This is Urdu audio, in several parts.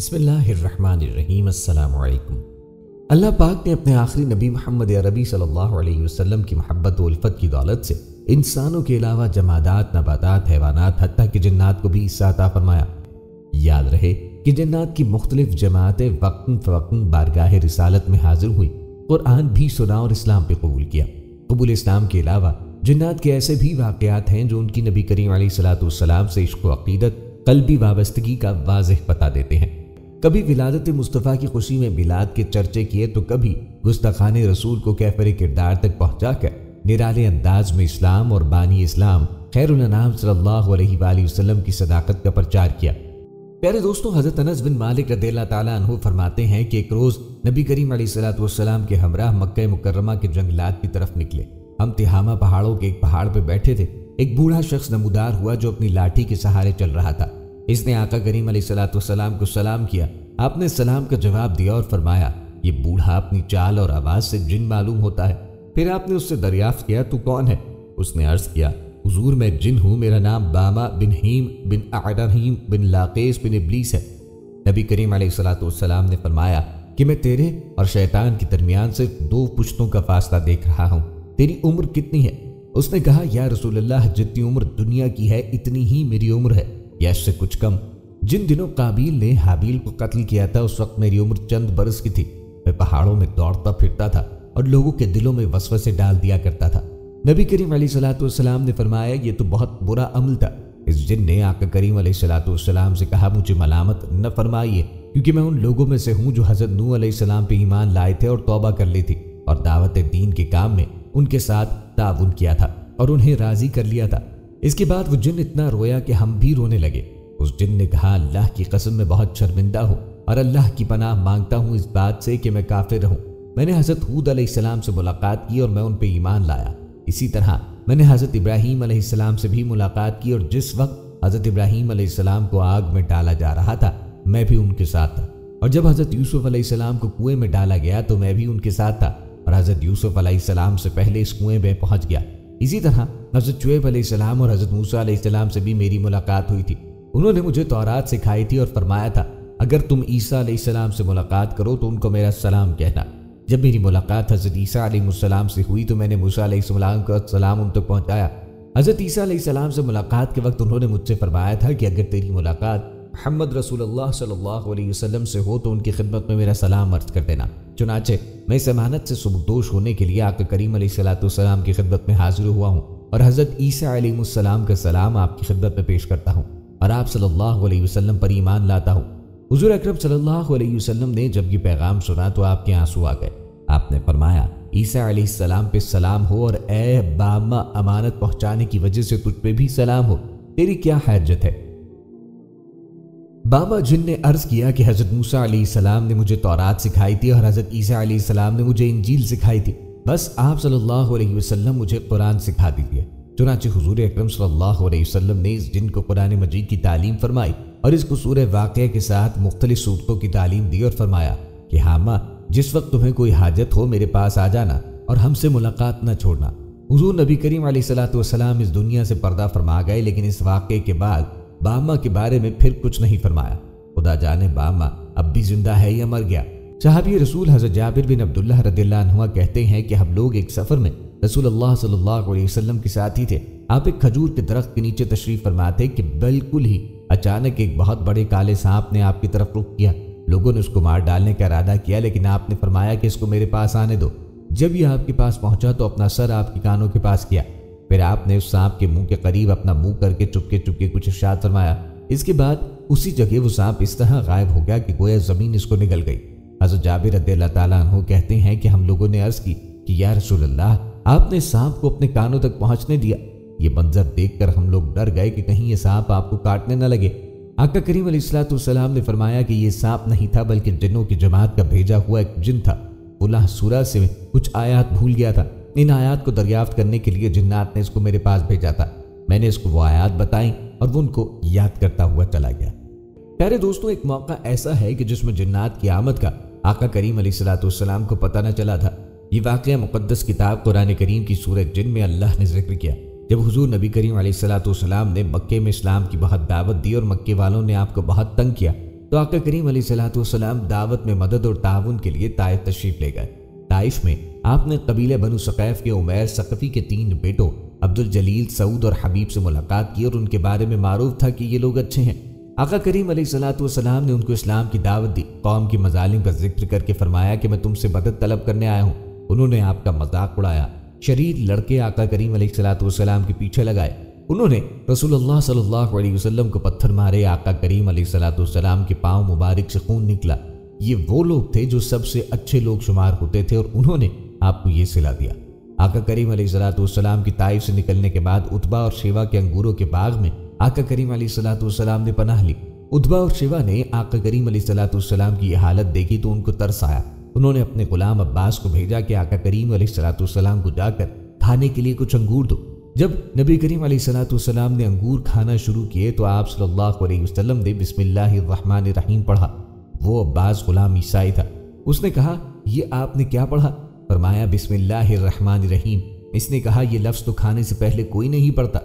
بسم اللہ الرحمن الرحیم۔ السلام علیکم۔ اللہ پاک نے اپنے آخری نبی محمد عربی صلی اللہ علیہ وسلم کی محبت و الفت کی دولت سے انسانوں کے علاوہ جمادات، نباتات، حیوانات، حتیٰ کہ جنات کو بھی حصہ عطا فرمایا۔ یاد رہے کہ جنات کی مختلف جماعتیں وقتاً فوقتاً بارگاہ رسالت میں حاضر ہوئی، قرآن بھی سنا اور اسلام پہ قبول کیا۔ قبول اسلام کے علاوہ جنات کے ایسے بھی واقعات ہیں جو ان کی نبی کریم علیہ الصلوۃ والسلام سے عشق و عقیدت، قلبی وابستگی کا واضح بتا دیتے ہیں۔ کبھی ولادت مصطفیٰ کی خوشی میں میلاد کے چرچے کیے تو کبھی گستاخان رسول کو کیفر کردار تک پہنچا کر نرالے انداز میں اسلام اور بانی اسلام خیر الانام صلی اللہ علیہ وآلہ وسلم کی صداقت کا پرچار کیا۔ پیارے دوستوں، حضرت انس بن مالک رضی اللہ تعالیٰ عنہ فرماتے ہیں کہ ایک روز نبی کریم علیہ الصلوۃ والسلام کے ہمراہ مکہ مکرمہ کے جنگلات کی طرف نکلے۔ ہم تہامہ پہاڑوں کے ایک پہاڑ پہ بیٹھے تھے۔ ایک بوڑھا شخص نمودار ہوا جو اپنی لاٹھی کے سہارے چل رہا تھا۔ اس نے آقا کریم علیہ الصلوۃ والسلام کو سلام کیا۔ آپ نے سلام کا جواب دیا اور فرمایا، یہ بوڑھا اپنی چال اور آواز سے جن معلوم ہوتا ہے۔ پھر آپ نے اس سے دریافت کیا، تو کون ہے؟ اس نے عرض کیا، حضور میں ایک جن ہوں، میرا نام باما بن ہیم بن اعرہیم بن لاقیس بن ابلیس ہے۔ نبی کریم علیہ الصلوۃ والسلام نے فرمایا کہ میں تیرے اور شیطان کے درمیان صرف 2 پشتوں کا فاصلہ دیکھ رہا ہوں۔ تیری عمر کتنی ہے؟ اس نے کہا، یا رسول اللہ، جتنی عمر دنیا کی ہے اتنی ہی میری عمر ہے، یا اس سے کچھ کم۔ جن دنوں قابیل نے حابیل کو قتل کیا تھا اس وقت میری عمر چند برس کی تھی۔ میں پہاڑوں میں دوڑتا پھرتا تھا اور لوگوں کے دلوں میں وسوسے ڈال دیا کرتا تھا۔ نبی کریم علیہ الصلوۃ والسلام نے فرمایا، یہ تو بہت برا عمل تھا۔ اس جن نے آقا کریم علیہ الصلوۃ والسلام سے کہا، مجھے ملامت نہ فرمائیے، کیونکہ میں ان لوگوں میں سے ہوں جو حضرت نوح علیہ السلام پہ ایمان لائے تھے اور توبہ کر لی تھی، اور دعوت دین کے کام میں ان کے ساتھ تعاون کیا تھا اور انہیں راضی کر لیا تھا۔ اس کے بعد وہ جن اتنا رویا کہ ہم بھی رونے لگے۔ اس جن نے کہا، اللہ کی قسم میں بہت شرمندہ ہوں اور اللہ کی پناہ مانگتا ہوں اس بات سے کہ میں کافر رہوں۔ میں نے حضرت ہود علیہ السلام سے ملاقات کی اور میں ان پہ ایمان لایا۔ اسی طرح میں نے حضرت ابراہیم علیہ السلام سے بھی ملاقات کی، اور جس وقت حضرت ابراہیم علیہ السلام کو آگ میں ڈالا جا رہا تھا میں بھی ان کے ساتھ تھا، اور جب حضرت یوسف علیہ السلام کو کنویں میں ڈالا گیا تو میں بھی ان کے ساتھ تھا، اور حضرت یوسف علیہ السلام سے پہلے اس کنویں میں پہنچ گیا۔ اسی طرح حضرت شعیب علیہ السلام اور حضرت موسیٰ علیہ السلام سے بھی میری ملاقات ہوئی تھی۔ انہوں نے مجھے تورات سکھائی تھی اور فرمایا تھا، اگر تم عیسیٰ علیہ السلام سے ملاقات کرو تو ان کو میرا سلام کہنا۔ جب میری ملاقات حضرت عیسیٰ علیہ السلام سے ہوئی تو میں نے موسیٰ علیہ السلام کا سلام ان تک پہنچایا۔ حضرت عیسیٰ علیہ السلام سے ملاقات کے وقت انہوں نے مجھ سے فرمایا تھا کہ اگر تیری ملاقات محمد رسول اللہ صلی اللہ علیہ وسلم سے ہو تو ان کی خدمت میں میرا سلام عرض کر دینا۔ چنانچہ میں اس امانت سے سبکدوش ہونے کے لیے آقا کریم علیہ الصلوۃ والسلام کی خدمت میں حاضر ہوا ہوں، اور حضرت عیسیٰ علیہ السلام کا سلام آپ کی خدمت میں پیش کرتا ہوں، اور آپ صلی اللہ علیہ وسلم پر ایمان لاتا ہوں۔ حضور اکرم صلی اللہ علیہ وسلم نے جب یہ پیغام سنا تو آپ کے آنسو آ گئے۔ آپ نے فرمایا، عیسیٰ علیہ السلام پہ سلام ہو، اور اے باما، امانت پہنچانے کی وجہ سے تجھ پہ بھی سلام ہو، تیری کیا حاجت ہے؟ باما جن نے عرض کیا کہ حضرت موسیٰ علیہ السلام نے مجھے تورات سکھائی تھی اور حضرت عیسیٰ علیہ السلام نے مجھے انجیل سکھائی تھی، بس آپ صلی اللہ علیہ وسلم مجھے قرآن سکھا دیجیے۔ چنانچہ حضور اکرم صلی اللہ علیہ وسلم نے اس جن کو قرآن مجید کی تعلیم فرمائی اور اس کو سورہ واقعہ کے ساتھ مختلف صورتوں کی تعلیم دی، اور فرمایا کہ ہاما، جس وقت تمہیں کوئی حاجت ہو میرے پاس آ جانا اور ہم سے ملاقات نہ چھوڑنا۔ حضور نبی کریم علیہ الصلوۃ والسلام اس دنیا سے پردہ فرما گئے، لیکن اس واقعے کے بعد باما کے بارے میں پھر کچھ نہیں فرمایا۔ خدا جانے باما اب بھی زندہ ہے یا مر گیا۔ صحابی رسول حضرت جابر بن عبداللہ رضی اللہ عنہ کہتے ہیں کہ ہم لوگ ایک سفر میں رسول اللہ صلی اللہ علیہ وسلم کے ساتھ ہی تھے۔ آپ ایک کھجور کے درخت کے نیچے تشریف فرما تھے کہ بالکل ہی اچانک ایک بہت بڑے کالے سانپ نے آپ کی طرف رخ کیا۔ لوگوں نے اس کو مار ڈالنے کا ارادہ کیا، لیکن آپ نے فرمایا کہ اس کو میرے پاس آنے دو۔ جب یہ آپ کے پاس پہنچا تو اپنا سر آپ کے کانوں کے پاس کیا، پھر آپ نے اس سانپ کے منہ کے قریب اپنا منہ کر کے چپکے چپکے کچھ ارشاد فرمایا۔ اس کے بعد اسی جگہ وہ سانپ اس طرح غائب ہو گیا کہ گویا زمین اس کو نگل گئی۔ حضرت جابر رضی اللہ تعالیٰ عنہ کہتے ہیں کہ ہم لوگوں نے عرض کی کہ یا رسول اللہ، آپ نے سانپ کو اپنے کانوں تک پہنچنے دیا۔ یہ منظر دیکھ کر ہم لوگ ڈر گئے کہ کہیں یہ سانپ آپ کو کاٹنے نہ لگے۔ آقا کریم علیہ الصلوۃ والسلام نے فرمایا کہ یہ سانپ نہیں تھا، بلکہ جنوں کی جماعت کا بھیجا ہوا ایک جن تھا۔ فلاں سورہ سے کچھ آیات بھول گیا تھا، ان آیات کو دریافت کرنے کے لیے جنات نے اس کو میرے پاس بھیجا تھا۔ میں نے اس کو وہ آیات بتائیں اور وہ ان کو یاد کرتا ہوا چلا گیا۔ پیارے دوستوں، ایک موقع ایسا ہے کہ جس میں جنات کی آمد کا آقا کریم علیہ الصلوۃ والسلام کو پتہ نہ چلا تھا۔ یہ واقعہ مقدس کتاب قرآن کریم کی سورہ جن میں اللہ نے ذکر کیا، جب حضور نبی کریم علیہ الصلوۃ والسلام نے مکے میں اسلام کی بہت دعوت دی اور مکے والوں نے آپ کو بہت تنگ کیا، تو آقا کریم علیہ الصلوۃ والسلام دعوت میں مدد اور تعاون کے لیے طائف تشریف لے گئے۔ طائف میں آپ نے قبیلہ بنو ثقیف کے عمیر ثقفی کے 3 بیٹوں عبد الجلیل، سعود اور حبیب سے ملاقات کی اور ان کے بارے میں معروف تھا کہ یہ لوگ اچھے ہیں۔ آقا کریم علیہ الصلوۃ والسلام نے ان کو اسلام کی دعوت دی۔ قوم کی مظالم کا ذکر کر کے فرمایا کہ میں تم سے مدد طلب کرنے آیا ہوں۔ انہوں نے آپ کا مذاق اڑایا۔ شریر لڑکے آقا کریم علیہ الصلوۃ والسلام کے پیچھے لگائے۔ انہوں نے رسول اللہ صلی اللہ علیہ وسلم کو پتھر مارے۔ آقا کریم علیہ الصلوۃ والسلام کے پاؤں مبارک سے خون نکلا۔ یہ وہ لوگ تھے جو سب سے اچھے لوگ شمار ہوتے تھے اور انہوں نے آپ کو یہ صلہ دیا۔ آقا کریم علیہ الصلوۃ والسلام کی طائف سے نکلنے کے بعد اتبا اور شیوا کے انگوروں کے باغ میں آقا کریم علیہ الصلوۃ والسلام نے پناہ لی۔ اتبا اور شیوا نے آقا کریم علیہ الصلوۃ والسلام کی یہ حالت دیکھی تو ان کو ترس آیا۔ انہوں نے اپنے غلام عباس کو بھیجا کہ آقا کریم علیہ الصلوۃ والسلام کو جا کر کھانے کے لیے کچھ انگور دو۔ جب نبی کریم علیہ الصلوۃ والسلام نے انگور کھانا شروع کیے تو آپ صلی اللہ علیہ وسلم نے بسم اللہ الرحمن الرحیم پڑھا۔ وہ عباس غلام عیسائی تھا۔ اس نے کہا یہ آپ نے کیا پڑھا؟ فرمایا بسم اللہ الرحمن الرحیم۔ اس نے کہا یہ لفظ تو کھانے سے پہلے کوئی نہیں پڑھتا۔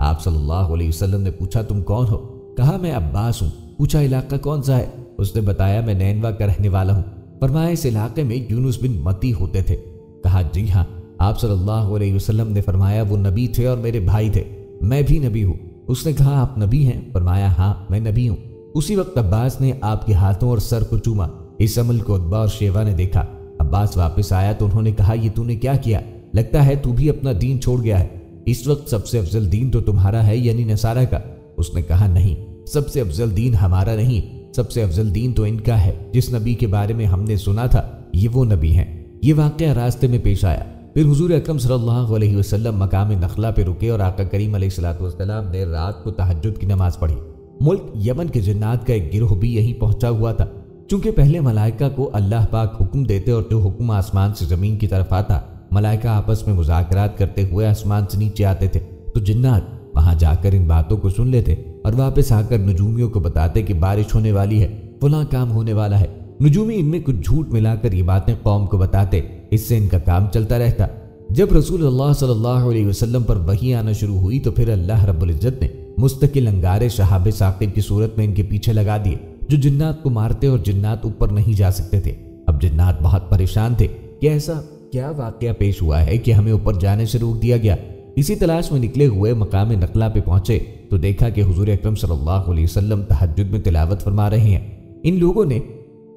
آپ صلی اللہ علیہ وسلم نے پوچھا تم کون ہو؟ کہا میں عباس ہوں۔ پوچھا علاقہ کون سا ہے؟ اس نے بتایا میں نینوا کا رہنے والا ہوں۔ فرمایا اس علاقے میں یونس بن متی ہوتے تھے؟ کہا جی ہاں۔ آپ صلی اللہ علیہ وسلم نے فرمایا وہ نبی تھے اور میرے بھائی تھے، میں بھی نبی ہوں۔ اس نے کہا آپ نبی ہیں؟ فرمایا ہاں میں نبی ہوں۔ اسی وقت عباس نے آپ کے ہاتھوں اور سر کو چوما۔ اس عمل کو اتبا اور شیوا نے دیکھا۔ عباس واپس آیا تو انہوں نے کہا یہ تو نے کیا کیا؟ لگتا ہے تو بھی اپنا دین چھوڑ گیا ہے۔ اس وقت سب سے افضل دین تو تمہارا ہے یعنی نصارہ کا۔ اس نے کہا نہیں، سب سے افضل دین ہمارا نہیں، سب سے افضل دین تو ان کا ہے۔ جس نبی کے بارے میں ہم نے سنا تھا یہ وہ نبی ہیں۔ یہ واقعہ راستے میں پیش آیا۔ پھر حضور اکرم صلی اللہ علیہ وسلم مقام نخلا پہ رکے اور آقا کریم علیہ الصلوۃ والسلام نے رات کو تہجد کی نماز پڑھی۔ ملک یمن کے جنات کا ایک گروہ بھی یہیں پہنچا ہوا تھا۔ چونکہ پہلے ملائکہ کو اللہ پاک حکم دیتے اور جو حکم آسمان سے زمین کی طرف آتا ملائکہ آپس میں مذاکرات کرتے ہوئے آسمان سے نیچے آتے تھے، تو جنات وہاں جا کر ان باتوں کو سن لیتے اور واپس آ کر نجومیوں کو بتاتے کہ بارش ہونے والی ہے، فلاں کام ہونے والا ہے۔ نجومی ان میں کچھ جھوٹ ملا کر یہ باتیں قوم کو بتاتے، اس سے ان کا کام چلتا رہتا۔ جب رسول اللہ صلی اللہ علیہ وسلم پر وحی آنا شروع ہوئی تو پھر اللہ رب العزت نے مستقل انگارے شہاب ثاقب کی صورت میں ان کے پیچھے لگا دیے جو جنات کو مارتے اور جنات اوپر نہیں جا سکتے تھے۔ اب جنات بہت پریشان تھے کہ ایسا کیا واقعہ پیش ہوا ہے کہ ہمیں اوپر جانے سے روک دیا گیا۔ اسی تلاش میں نکلے ہوئے مقام نخلا پہ پہنچے تو دیکھا کہ حضور اکرم صلی اللہ علیہ وسلم تہجد میں تلاوت فرما رہے ہیں۔ ان لوگوں نے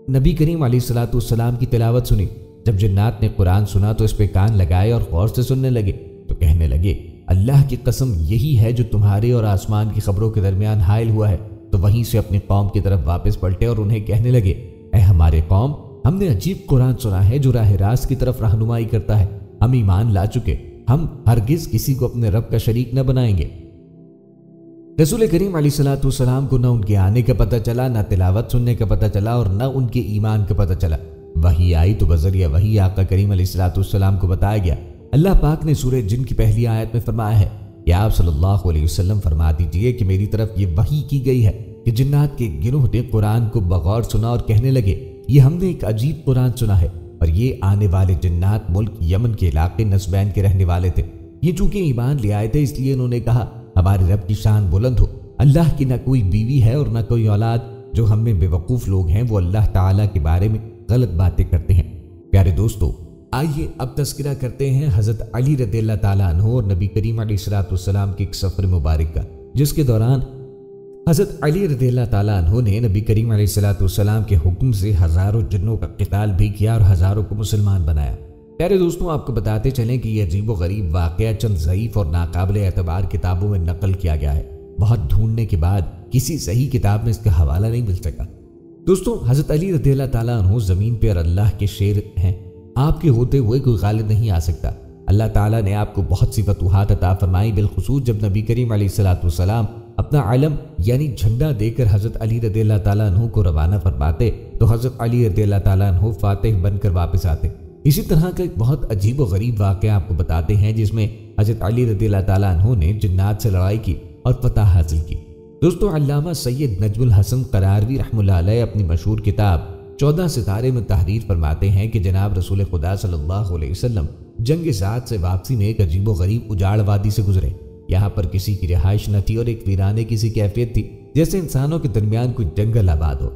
نبی کریم علیہ الصلوۃ والسلام کی تلاوت سنی۔ جب جنات نے قرآن سنا تو اس پہ کان لگائے اور غور سے سننے لگے تو کہنے لگے اللہ کی قسم یہی ہے جو تمہارے اور آسمان کی خبروں کے درمیان حائل ہوا ہے۔ تو وہیں سے اپنی قوم کی طرف واپس پلٹے اور انہیں کہنے لگے اے ہمارے قوم، ہم نے عجیب قرآن سنا ہے جو راہ راست کی طرف رہنمائی کرتا ہے۔ ہم ایمان لا چکے، ہم ہرگز کسی کو اپنے رب کا شریک نہ بنائیں گے۔ رسول کریم علیہ الصلوۃ والسلام کو نہ ان کے آنے کا پتہ چلا، نہ تلاوت سننے کا پتہ چلا اور نہ ان کے ایمان کا پتہ چلا۔ وحی آئی تو بذریعہ وحی آقا کریم علیہ الصلوۃ والسلام کو بتایا گیا۔ اللہ پاک نے سورہ جن کی پہلی آیت میں فرمایا ہے کہ آپ صلی اللہ علیہ وسلم فرما دیجئے کہ میری طرف یہ وحی کی گئی ہے کہ جنات کے گروہ نے قرآن کو بغور سنا اور کہنے لگے یہ ہم نے ایک عجیب قرآن سنا ہے، اور یہ آنے والے جنات ملک یمن کے علاقے نسبین کے رہنے والے تھے۔ یہ چونکہ ایمان لے آئے تھے اس لیے انہوں نے کہا ہمارے رب کی شان بلند ہو، اللہ کی نہ کوئی بیوی ہے اور نہ کوئی اولاد۔ جو ہم میں بے وقوف لوگ ہیں وہ اللہ تعالیٰ کے بارے میں غلط باتیں کرتے ہیں۔ پیارے دوستو، آئیے اب تذکرہ کرتے ہیں حضرت علی رضی اللہ تعالیٰ عنہ اور نبی کریم علیہ الصلوۃ والسلام کے ایک سفر مبارک کا، جس کے دوران حضرت علی رضی اللہ تعالیٰ عنہ نے نبی کریم علیہ الصلوۃ والسلام کے حکم سے ہزاروں جنوں کا قتال بھی کیا اور ہزاروں کو مسلمان بنایا۔ پیارے دوستوں، آپ کو بتاتے چلیں کہ یہ عجیب و غریب واقعہ چند ضعیف اور ناقابل اعتبار کتابوں میں نقل کیا گیا ہے۔ بہت ڈھونڈنے کے بعد کسی صحیح کتاب میں اس کا حوالہ نہیں مل سکا۔ دوستوں، حضرت علی رضی اللہ تعالیٰ عنہ زمین پر اللہ کے شیر ہیں، آپ کے ہوتے ہوئے کوئی غالب نہیں آ سکتا۔ اللہ تعالیٰ نے آپ کو بہت سی فتوحات عطا فرمائی، بالخصوص جب نبی کریم علیہ الصلوۃ والسلام اپنا علم یعنی جھنڈا دے کر حضرت علی رضی اللہ تعالیٰ عنہ کو روانہ فرماتے تو حضرت علی رضی اللہ تعالیٰ عنہ فاتح بن کر واپس آتے۔ اسی طرح کا ایک بہت عجیب و غریب واقعہ آپ کو بتاتے ہیں جس میں حضرت علی رضی اللہ تعالیٰ عنہ نے جنات سے لڑائی کی اور فتح حاصل کی۔ دوستو، علامہ سید نجم الحسن قراروی رحمہ اللہ علیہ اپنی مشہور کتاب 14 ستارے میں تحریر فرماتے ہیں کہ جناب رسول خدا صلی اللہ علیہ وسلم جنگ ذات سے واپسی میں ایک عجیب و غریب اجاڑ وادی سے گزرے۔ یہاں پر کسی کی رہائش نہ تھی اور ایک ویرانے کی سی کیفیت تھی جیسے انسانوں کے درمیان کوئی جنگل آباد ہو۔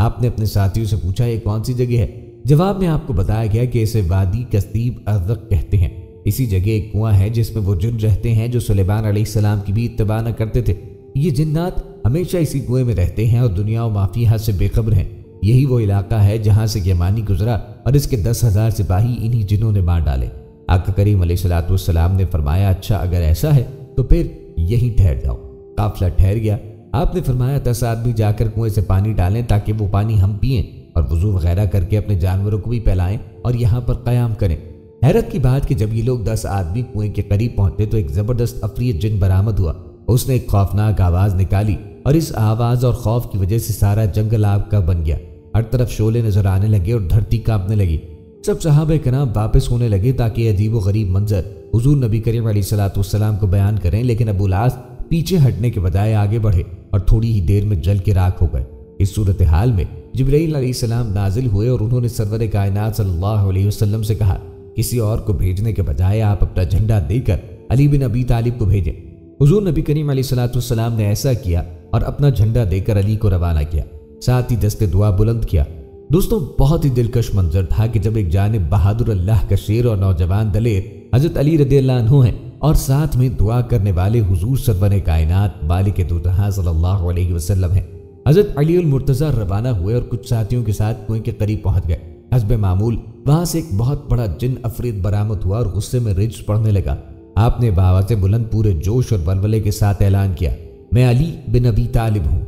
آپ نے اپنے ساتھیوں سے پوچھا یہ کون سی جگہ ہے؟ جواب میں آپ کو بتایا گیا کہ اسے وادی کثیب ازرق کہتے ہیں۔ اسی جگہ ایک کنواں ہے جس میں وہ جن رہتے ہیں جو سلیمان علیہ السلام کی بھی اتباع نہ کرتے تھے۔ یہ جنات ہمیشہ اسی کنویں میں رہتے ہیں اور دنیا و ما فیہا سے بے خبر ہیں۔ یہی وہ علاقہ ہے جہاں سے یمانی گزرا اور اس کے 10,000 سپاہی انہی جنوں نے مار ڈالے۔ آقا کریم علیہ السلام نے فرمایا اچھا اگر ایسا ہے تو پھر یہیں ٹھہر جاؤ۔ قافلہ ٹھہر گیا۔ آپ نے فرمایا 10 آدمی جا کر کنویں سے پانی ڈالیں تاکہ وہ پانی ہم پئیں اور وضو وغیرہ کر کے اپنے جانوروں کو بھی پلائیں اور یہاں پر قیام کریں۔ حیرت کی بات کہ جب یہ لوگ 10 آدمی کنویں کے قریب پہنچے تو ایک زبردست عفریت جن برآمد ہوا۔ اس نے ایک خوفناک آواز نکالی اور اس آواز اور خوف کی وجہ سے سارا جنگل آگ کا بن گیا۔ ہر طرف شعلے نظر آنے لگے اور دھرتی کانپنے لگی۔ سب صحابہ کرام واپس ہونے لگے تاکہ عجیب و غریب منظر حضور نبی کریم علیہ السلام کو بیان کریں، لیکن ابو العاص پیچھے ہٹنے کے بجائے آگے بڑھے اور تھوڑی ہی دیر میں جل کے راکھ ہو گئے۔ اس صورتحال میں جبرائیل علیہ السلام نازل ہوئے اور انہوں نے سرور کائنات صلی اللہ علیہ وسلم سے کہا کسی اور کو بھیجنے کے بجائے آپ اپنا جھنڈا دے کر علی بن ابی طالب کو بھیجیں۔ حضور نبی کریم علیہ السلام نے ایسا کیا اور اپنا جھنڈا دے کر علی کو روانہ کیا، ساتھ ہی دست دعا بلند کیا۔ دوستوں بہت ہی دلکش منظر تھا کہ جب ایک جانب بہادر اللہ کا شیر اور نوجوان دلیر حضرت علی رضی اللہ عنہ ہیں اور ساتھ میں دعا کرنے والے حضور سرور کائنات مالک دو جہاں صلی اللہ علیہ وسلم ہیں۔ حضرت علی المرتضی روانہ ہوئے اور کچھ ساتھیوں کے ساتھ کنویں کے قریب پہنچ گئے۔ حسب معمول وہاں سے ایک بہت بڑا جن عفریت برآمد ہوا اور غصے میں رجز پڑھنے لگا۔ آپ نے بآواز بلند پورے جوش اور ولولے کے ساتھ اعلان کیا میں علی بن ابی طالب ہوں،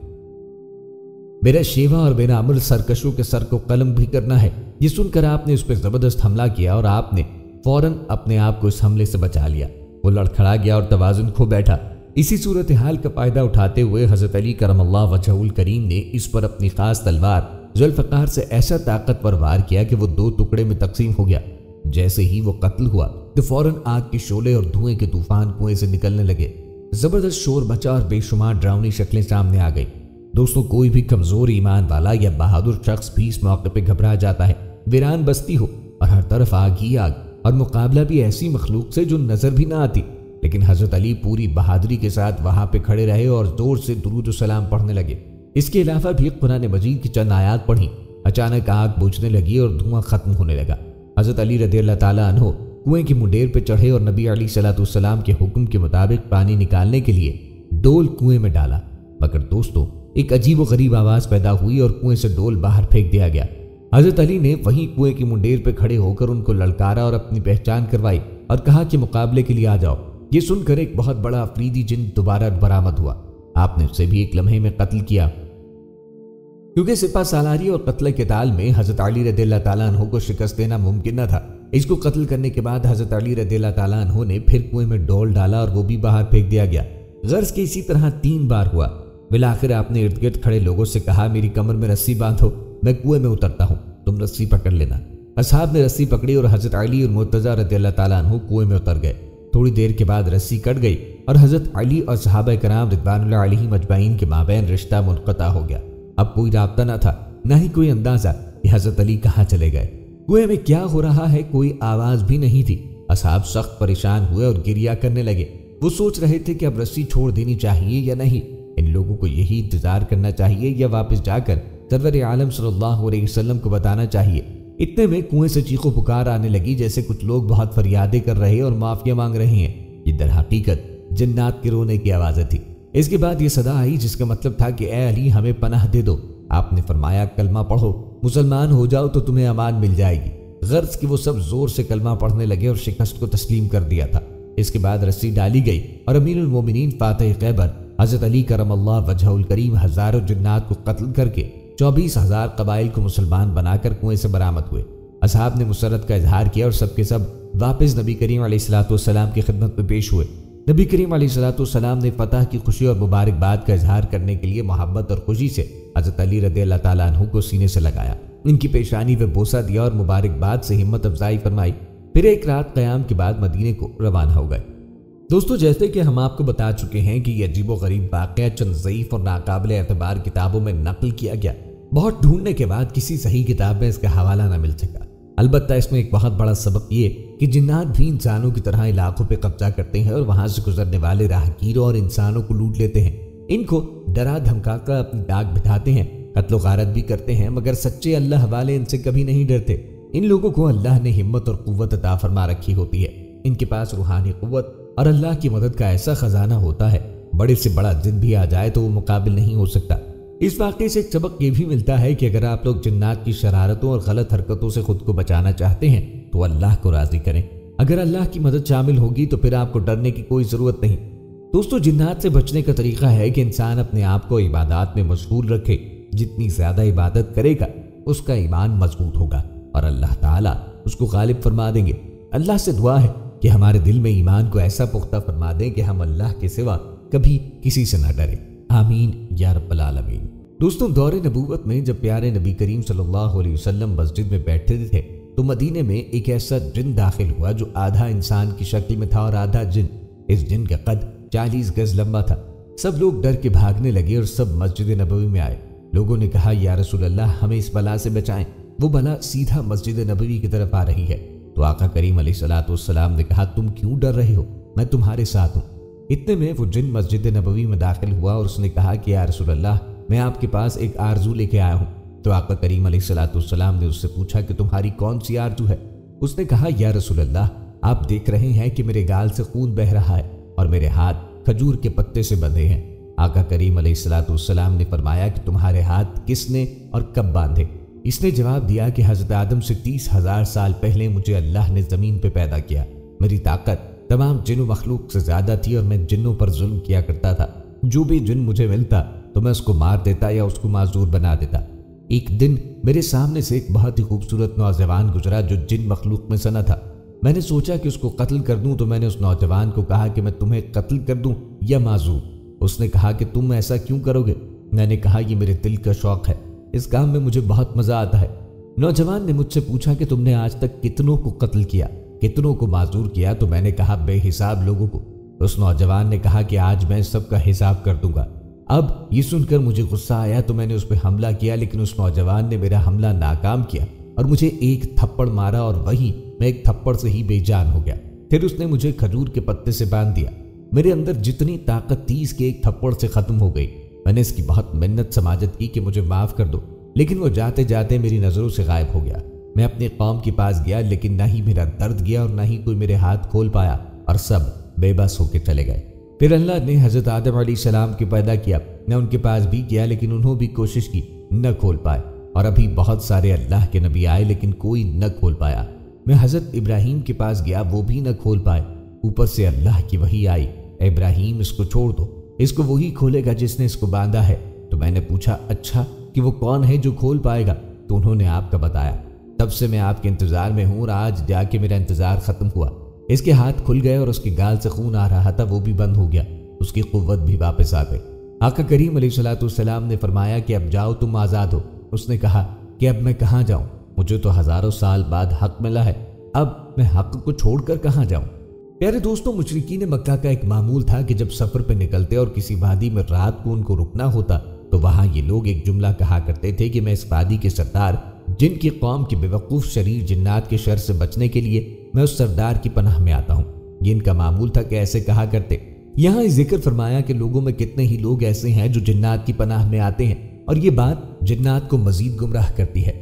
میرا شیوا اور میرا عمل سرکشوں کے سر کو قلم بھی کرنا ہے۔ یہ سن کر آپ نے اس پہ زبردست حملہ کیا اور آپ نے فوراً اپنے آپ کو اس حملے سے بچا لیا۔ وہ لڑکھڑا گیا اور توازن کھو بیٹھا۔ اسی صورتحال کا فائدہ اٹھاتے ہوئے حضرت علی کرم اللہ وجہہ الکریم نے اس پر اپنی خاص تلوار ذوالفقار سے ایسا طاقتور وار کیا کہ وہ 2 ٹکڑے میں تقسیم ہو گیا۔ جیسے ہی وہ قتل ہوا تو فوراً آگ کے شعلے اور دھوئیں کے طوفان کنویں سے نکلنے لگے۔ زبردست شور بچا اور بے شمار ڈراؤنی شکلیں سامنے آ گئی۔ دوستوں کوئی بھی کمزور ایمان والا یا بہادر شخص بھی اس موقع پہ گھبرا جاتا ہے۔ ویران بستی ہو اور ہر طرف آگ ہی آگ اور مقابلہ بھی ایسی مخلوق سے جو نظر بھی نہ آتی، لیکن حضرت علی پوری بہادری کے ساتھ وہاں پہ کھڑے رہے اور زور سے درود و سلام پڑھنے لگے۔ اس کے علاوہ بھی قرآن مجید کی چند آیات پڑھی۔ اچانک آگ بجھنے لگی اور دھواں ختم ہونے لگا۔ حضرت علی رضی اللہ تعالیٰ عنہ کنویں کی منڈیر پہ چڑھے اور نبی علیہ السلام کے حکم کے مطابق پانی نکالنے کے لیے ڈول کنویں میں ڈالا، مگر دوستوں ایک عجیب و غریب آواز پیدا ہوئی اور کنویں سے ڈول باہر پھینک دیا گیا۔ حضرت علی نے وہیں کنویں کی منڈیر پہ کھڑے ہو کر ان کو للکارا اور اپنی پہچان کروائی اور کہا کہ مقابلے کے لیے آ جاؤ۔ یہ سن کر ایک بہت بڑا افریدی جن دوبارہ برآمد ہوا۔ آپ نے اسے بھی ایک لمحے میں قتل کیا، کیونکہ سپہ سالاری اور قتل کے تال میں حضرت علی رضی اللہ تعالیٰ عنہ کو شکست دینا ممکن نہ تھا۔ اس کو قتل کرنے کے بعد حضرت علی رضی اللہ تعالیٰ عنہ نے پھر کنویں میں ڈول ڈالا اور وہ بھی باہر پھینک دیا گیا۔ غرض کہ اسی طرح 3 بار ہوا۔ بالآخر آپ نے ارد گرد کھڑے لوگوں سے کہا میری کمر میں رسی باندھو، میں کنویں میں اترتا ہوں، تم رسی پکڑ لینا۔ اصحاب نے رسی پکڑی اور حضرت علی اور مرتضیٰ رضی اللہ تعالیٰ عنہ کنویں میں اتر گئے۔ تھوڑی دیر کے بعد رسی کٹ گئی اور حضرت علی اور صحابہ کرام رضوان اللہ علیہم اجمعین کے مابین رشتہ منقطع ہو گیا۔ اب کوئی رابطہ نہ تھا، نہ ہی کوئی اندازہ کہ حضرت علی کہاں چلے گئے۔ کنویں میں کیا ہو رہا ہے کوئی آواز بھی نہیں تھی۔ اصحاب سخت پریشان ہوئے اور گریہ کرنے لگے۔ وہ سوچ رہے تھے کہ اب رسی چھوڑ دینی چاہیے یا نہیں، ان لوگوں کو یہی انتظار کرنا چاہیے یا واپس جا کر سرور عالم صلی اللہ علیہ وسلم کو بتانا چاہیے۔ اتنے میں کنویں سے چیخو پکار آنے لگی جیسے کچھ لوگ بہت فریادیں کر رہے اور معافیا مانگ رہے ہیں۔ یہ در حقیقت جنات کے رونے کی آوازیں تھی۔ اس کے بعد یہ صدا آئی جس کا مطلب تھا کہ اے علی ہمیں پناہ دے دو۔ آپ نے فرمایا کلمہ پڑھو، مسلمان ہو جاؤ تو تمہیں امان مل جائے گی۔ غرض کہ وہ سب زور سے کلمہ پڑھنے لگے اور شکست کو تسلیم کر دیا تھا۔ اس کے بعد رسی ڈالی گئی اور امیر المومنین فاتح خیبر حضرت علی کرم اللہ وجہہ الکریم ہزاروں جنات کو قتل کر کے 24,000 قبائل کو مسلمان بنا کر کنویں سے برآمد ہوئے۔ اصحاب نے مسرت کا اظہار کیا اور سب کے سب واپس نبی کریم علیہ السلام کی خدمت میں پیش ہوئے۔ نبی کریم علیہ السلام نے فتح کی خوشی اور مبارکباد کا اظہار کرنے کے لیے محبت اور خوشی سے حضرت علی رضی اللہ تعالیٰ عنہ کو سینے سے لگایا، ان کی پیشانی پہ بوسہ دیا اور مبارکباد سے ہمت افزائی فرمائی۔ پھر ایک رات قیام کے بعد مدینے کو روانہ ہو گئے۔ دوستو جیسے کہ ہم آپ کو بتا چکے ہیں کہ یہ عجیب و غریب واقعہ چند ضعیف اور ناقابل اعتبار کتابوں میں نقل کیا گیا۔ بہت ڈھونڈنے کے بعد کسی صحیح کتاب میں اس کا حوالہ نہ مل سکا۔ البتہ اس میں ایک بہت بڑا سبق یہ کہ جنات بھی انسانوں کی طرح علاقوں پہ قبضہ کرتے ہیں اور وہاں سے گزرنے والے راہگیروں اور انسانوں کو لوٹ لیتے ہیں، ان کو ڈرا دھمکا کر اپنی ڈاک بٹھاتے ہیں قتل و غارت بھی کرتے ہیں، مگر سچے اللہ والے ان سے کبھی نہیں ڈرتے۔ ان لوگوں کو اللہ نے ہمت اور قوت عطا فرما رکھی ہوتی ہے۔ ان کے پاس روحانی قوت اور اللہ کی مدد کا ایسا خزانہ ہوتا ہے، بڑے سے بڑا جن بھی آ جائے تو وہ مقابل نہیں ہو سکتا۔ اس واقعے سے ایک سبق یہ بھی ملتا ہے کہ اگر آپ لوگ جنات کی شرارتوں اور غلط حرکتوں سے خود کو بچانا چاہتے ہیں تو اللہ کو راضی کریں۔ اگر اللہ کی مدد شامل ہوگی تو پھر آپ کو ڈرنے کی کوئی ضرورت نہیں۔ دوستو، جنات سے بچنے کا طریقہ ہے کہ انسان اپنے آپ کو عبادات میں مشغول رکھے۔ جتنی زیادہ عبادت کرے گا اس کا ایمان مضبوط ہوگا اور اللہ تعالیٰ اس کو غالب فرما دیں گے۔ اللہ سے دعا ہے کہ ہمارے دل میں ایمان کو ایسا پختہ فرما دیں کہ ہم اللہ کے سوا کبھی کسی سے نہ ڈریں۔ آمین یا رب العالمین۔ دوستوں، دور نبوت میں جب پیارے نبی کریم صلی اللہ علیہ وسلم مسجد میں بیٹھے تھے تو مدینے میں ایک ایسا جن داخل ہوا جو آدھا انسان کی شکل میں تھا اور آدھا جن۔ اس جن کا قد 40 گز لمبا تھا۔ سب لوگ ڈر کے بھاگنے لگے اور سب مسجد نبوی میں آئے۔ لوگوں نے کہا، یا رسول اللہ، ہمیں اس بلا سے بچائیں۔ وہ بلا سیدھا مسجد نبوی کی طرف آ رہی ہے۔ تو آقا کریم علیہ الصلوۃ والسلام نے کہا، تم کیوں ڈر رہے ہو؟ میں تمہارے ساتھ ہوں۔ اتنے میں وہ جن مسجد نبوی میں داخل ہوا اور اس نے کہا کہ یا رسول اللہ، میں آپ کے پاس ایک آرزو لے کے آیا ہوں۔ تو آقا کریم علیہ الصلوۃ والسلام نے اس سے پوچھا کہ تمہاری کون سی آرزو ہے؟ اس نے کہا، یا رسول اللہ، آپ دیکھ رہے ہیں کہ میرے گال سے خون بہہ رہا ہے اور میرے ہاتھ کھجور کے پتے سے بندھے ہیں۔ آقا کریم علیہ الصلوۃ والسلام نے فرمایا کہ تمہارے ہاتھ کس نے اور کب باندھے؟ اس نے جواب دیا کہ حضرت آدم سے 30,000 سال پہلے مجھے اللہ نے زمین پہ پیدا کیا۔ میری طاقت تمام جن و مخلوق سے زیادہ تھی اور میں جنوں پر ظلم کیا کرتا تھا۔ جو بھی جن مجھے ملتا تو میں اس کو مار دیتا یا اس کو معذور بنا دیتا۔ ایک دن میرے سامنے سے ایک بہت ہی خوبصورت نوجوان گزرا جو جن مخلوق میں سنا تھا۔ میں نے سوچا کہ اس کو قتل کر دوں تو میں نے اس نوجوان کو کہا کہ میں تمہیں قتل کر دوں یا معذور؟ اس نے کہا کہ تم ایسا کیوں کرو گے؟ میں نے کہا، یہ میرے دل کا شوق ہے، اس کام میں مجھے بہت مزہ آتا ہے۔ نوجوان نے مجھ سے پوچھا کہ تم نے آج تک کتنوں کو قتل کیا، کتنوں کو معذور کیا؟ تو میں نے کہا، بے حساب لوگوں کو۔ اس نوجوان نے کہا کہ آج میں سب کا حساب کر دوں گا۔ اب یہ سن کر مجھے غصہ آیا تو میں نے اس پہ حملہ کیا، لیکن اس نوجوان نے میرا حملہ ناکام کیا اور مجھے ایک تھپڑ مارا اور وہی میں ایک تھپڑ سے ہی بے جان ہو گیا۔ پھر اس نے مجھے کھجور کے پتے سے باندھ دیا۔ میرے اندر جتنی طاقت تھی اس کے ایک تھپڑ سے ختم ہو گئی۔ میں نے اس کی بہت منت سماجت کی کہ مجھے معاف کر دو، لیکن وہ جاتے جاتے میری نظروں سے غائب ہو گیا۔ میں اپنی قوم کے پاس گیا، لیکن نہ ہی میرا درد گیا اور نہ ہی کوئی میرے ہاتھ کھول پایا اور سب بے بس ہو کے چلے گئے۔ پھر اللہ نے حضرت آدم علیہ السلام کو پیدا کیا۔ میں ان کے پاس بھی گیا لیکن انہوں بھی کوشش کی، نہ کھول پائے، اور ابھی بہت سارے اللہ کے نبی آئے لیکن کوئی نہ کھول پایا۔ میں حضرت ابراہیم کے پاس گیا، وہ بھی نہ کھول پائے۔ اوپر سے اللہ کی وحی آئی، اے ابراہیم، اس کو چھوڑ دو، اس کو وہی کھولے گا جس نے اس کو باندھا ہے۔ تو میں نے پوچھا، اچھا کہ وہ کون ہے جو کھول پائے گا؟ تو انہوں نے آپ کا بتایا۔ تب سے میں آپ کے انتظار میں ہوں اور آج جا کے میرا انتظار ختم ہوا۔ اس کے ہاتھ کھل گئے اور اس کے گال سے خون آ رہا تھا، وہ بھی بند ہو گیا، اس کی قوت بھی واپس آ گئی۔ آقا کریم علیہ الصلوۃ والسلام نے فرمایا کہ اب جاؤ، تم آزاد ہو۔ اس نے کہا کہ اب میں کہاں جاؤں؟ مجھے تو ہزاروں سال بعد حق ملا ہے، اب میں حق کو چھوڑ کر کہاں جاؤں؟ پیارے دوستوں، مشرکین مکہ کا ایک معمول تھا کہ جب سفر پہ نکلتے اور کسی وادی میں رات کو ان کو رکنا ہوتا تو وہاں یہ لوگ ایک جملہ کہا کرتے تھے کہ میں اس وادی کے سردار جن کی قوم کے بیوقوف شریر جنات کے شر سے بچنے کے لیے میں اس سردار کی پناہ میں آتا ہوں۔ یہ ان کا معمول تھا کہ ایسے کہا کرتے۔ یہاں ذکر فرمایا کہ لوگوں میں کتنے ہی لوگ ایسے ہیں جو جنات کی پناہ میں آتے ہیں، اور یہ بات جنات کو مزید گمراہ کرتی ہے،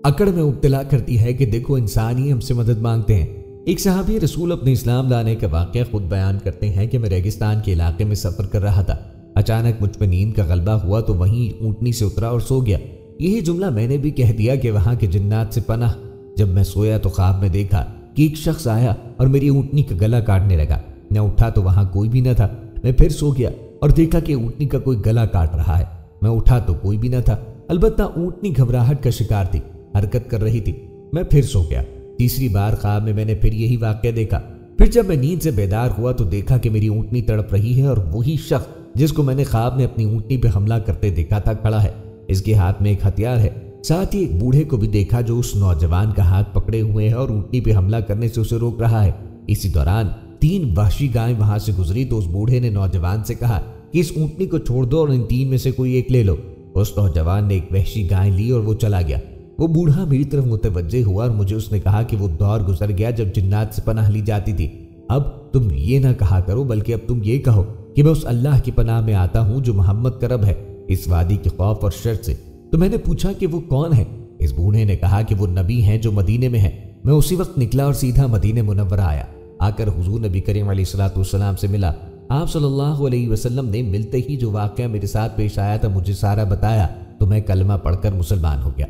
اکڑ میں مبتلا کرتی ہے کہ دیکھو انسان ہی ہم سے مدد مانگتے ہیں۔ ایک صحابی رسول اپنے اسلام لانے کا واقعہ خود بیان کرتے ہیں کہ میں ریگستان کے علاقے میں سفر کر رہا تھا، اچانک مجھ پہ نیند کا غلبہ ہوا تو وہیں اونٹنی سے اترا اور سو گیا۔ یہی جملہ میں نے بھی کہہ دیا کہ وہاں کے جنات سے پناہ۔ جب میں سویا تو خواب میں دیکھا کہ ایک شخص آیا اور میری اونٹنی کا گلا کاٹنے لگا۔ میں اٹھا تو وہاں کوئی بھی نہ تھا۔ میں پھر سو گیا اور دیکھا کہ اونٹنی کا کوئی گلا کاٹ رہا ہے۔ میں اٹھا تو کوئی بھی نہ تھا، البتہ اونٹنی گھبراہٹ کا شکار تھی، حرکت کر رہی تھی۔ میں پھر سو گیا۔ تیسری بار خواب میں نے پھر یہی واقعہ دیکھا۔ پھر جب میں نیند سے بیدار ہوا تو دیکھا کہ میری اونٹنی تڑپ رہی ہے اور وہی شخص جس کو میں نے خواب میں اپنی اونٹنی پہ حملہ کرتے دیکھا تھا کھڑا ہے۔ اس کے ہاتھ میں ایک ہتھیار ہے۔ ساتھ ہی ایک بوڑھے کو بھی دیکھا جو اس نوجوان کا ہاتھ پکڑے ہوئے ہے اور اونٹنی پہ حملہ کرنے سے اسے روک رہا ہے۔ اسی دوران 3 وحشی گائیں وہاں سے گزری تو اس بوڑھے نے نوجوان سے کہا کہ اس اونٹنی کو چھوڑ دو اور ان 3 میں سے کوئی ایک لے لو۔ اس نوجوان نے ایک وحشی گائے لی اور وہ چلا گیا۔ وہ بوڑھا میری طرف متوجہ ہوا اور مجھے اس نے کہا کہ وہ دور گزر گیا جب جنات سے پناہ لی جاتی تھی۔ اب تم یہ نہ کہا کرو، بلکہ اب تم یہ کہو کہ میں اس اللہ کی پناہ میں آتا ہوں جو محمد کا رب ہے اس وادی کے خوف اور شر سے۔ تو میں نے پوچھا کہ وہ کون ہے؟ اس بوڑھے نے کہا کہ وہ نبی ہیں جو مدینے میں ہیں۔ میں اسی وقت نکلا اور سیدھا مدینہ منورہ آیا۔ آ کر حضور نبی کریم علیہ الصلوۃ والسلام سے ملا۔ آپ صلی اللہ علیہ وسلم نے ملتے ہی جو واقعہ میرے ساتھ پیش آیا تھا مجھے سارا بتایا، تو میں کلمہ پڑھ کر مسلمان ہو گیا۔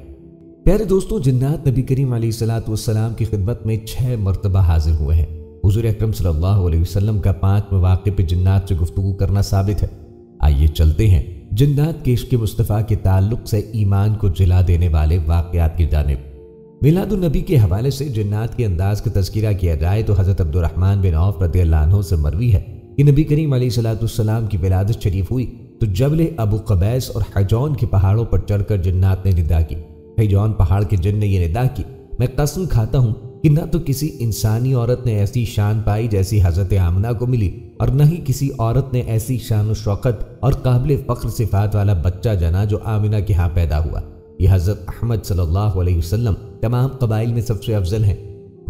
پیارے دوستوں، جنات نبی کریم علیہ الصلوۃ والسلام کی خدمت میں 6 مرتبہ حاضر ہوئے ہیں۔ حضور اکرم صلی اللہ علیہ وسلم کا 5 مواقع پہ جنات سے گفتگو کرنا ثابت ہے۔ آئیے چلتے ہیں جنات کے عشق مصطفیٰ کے تعلق سے ایمان کو جلا دینے والے واقعات کی جانب۔ میلاد النبی کے حوالے سے جنات کے انداز کا تذکرہ کیا جائے تو حضرت عبد الرحمن بن عوف رضی اللہ عنہ سے مروی ہے کہ نبی کریم علیہ الصلوۃ والسلام کی ولادت شریف ہوئی تو جبل ابو قبیس اور حجون کے پہاڑوں پر چڑھ کر جنات نے ندا کی۔ حجون پہاڑ کے جن نے یہ ندا کی، میں قسم کھاتا ہوں کہ نہ تو کسی انسانی عورت نے ایسی شان پائی جیسی حضرت آمنہ کو ملی، اور نہ ہی کسی عورت نے ایسی شان و شوکت اور قابل فخر صفات والا بچہ جنا جو آمنہ کے ہاں پیدا ہوا۔ یہ حضرت احمد صلی اللہ علیہ وسلم تمام قبائل میں سب سے افضل ہیں۔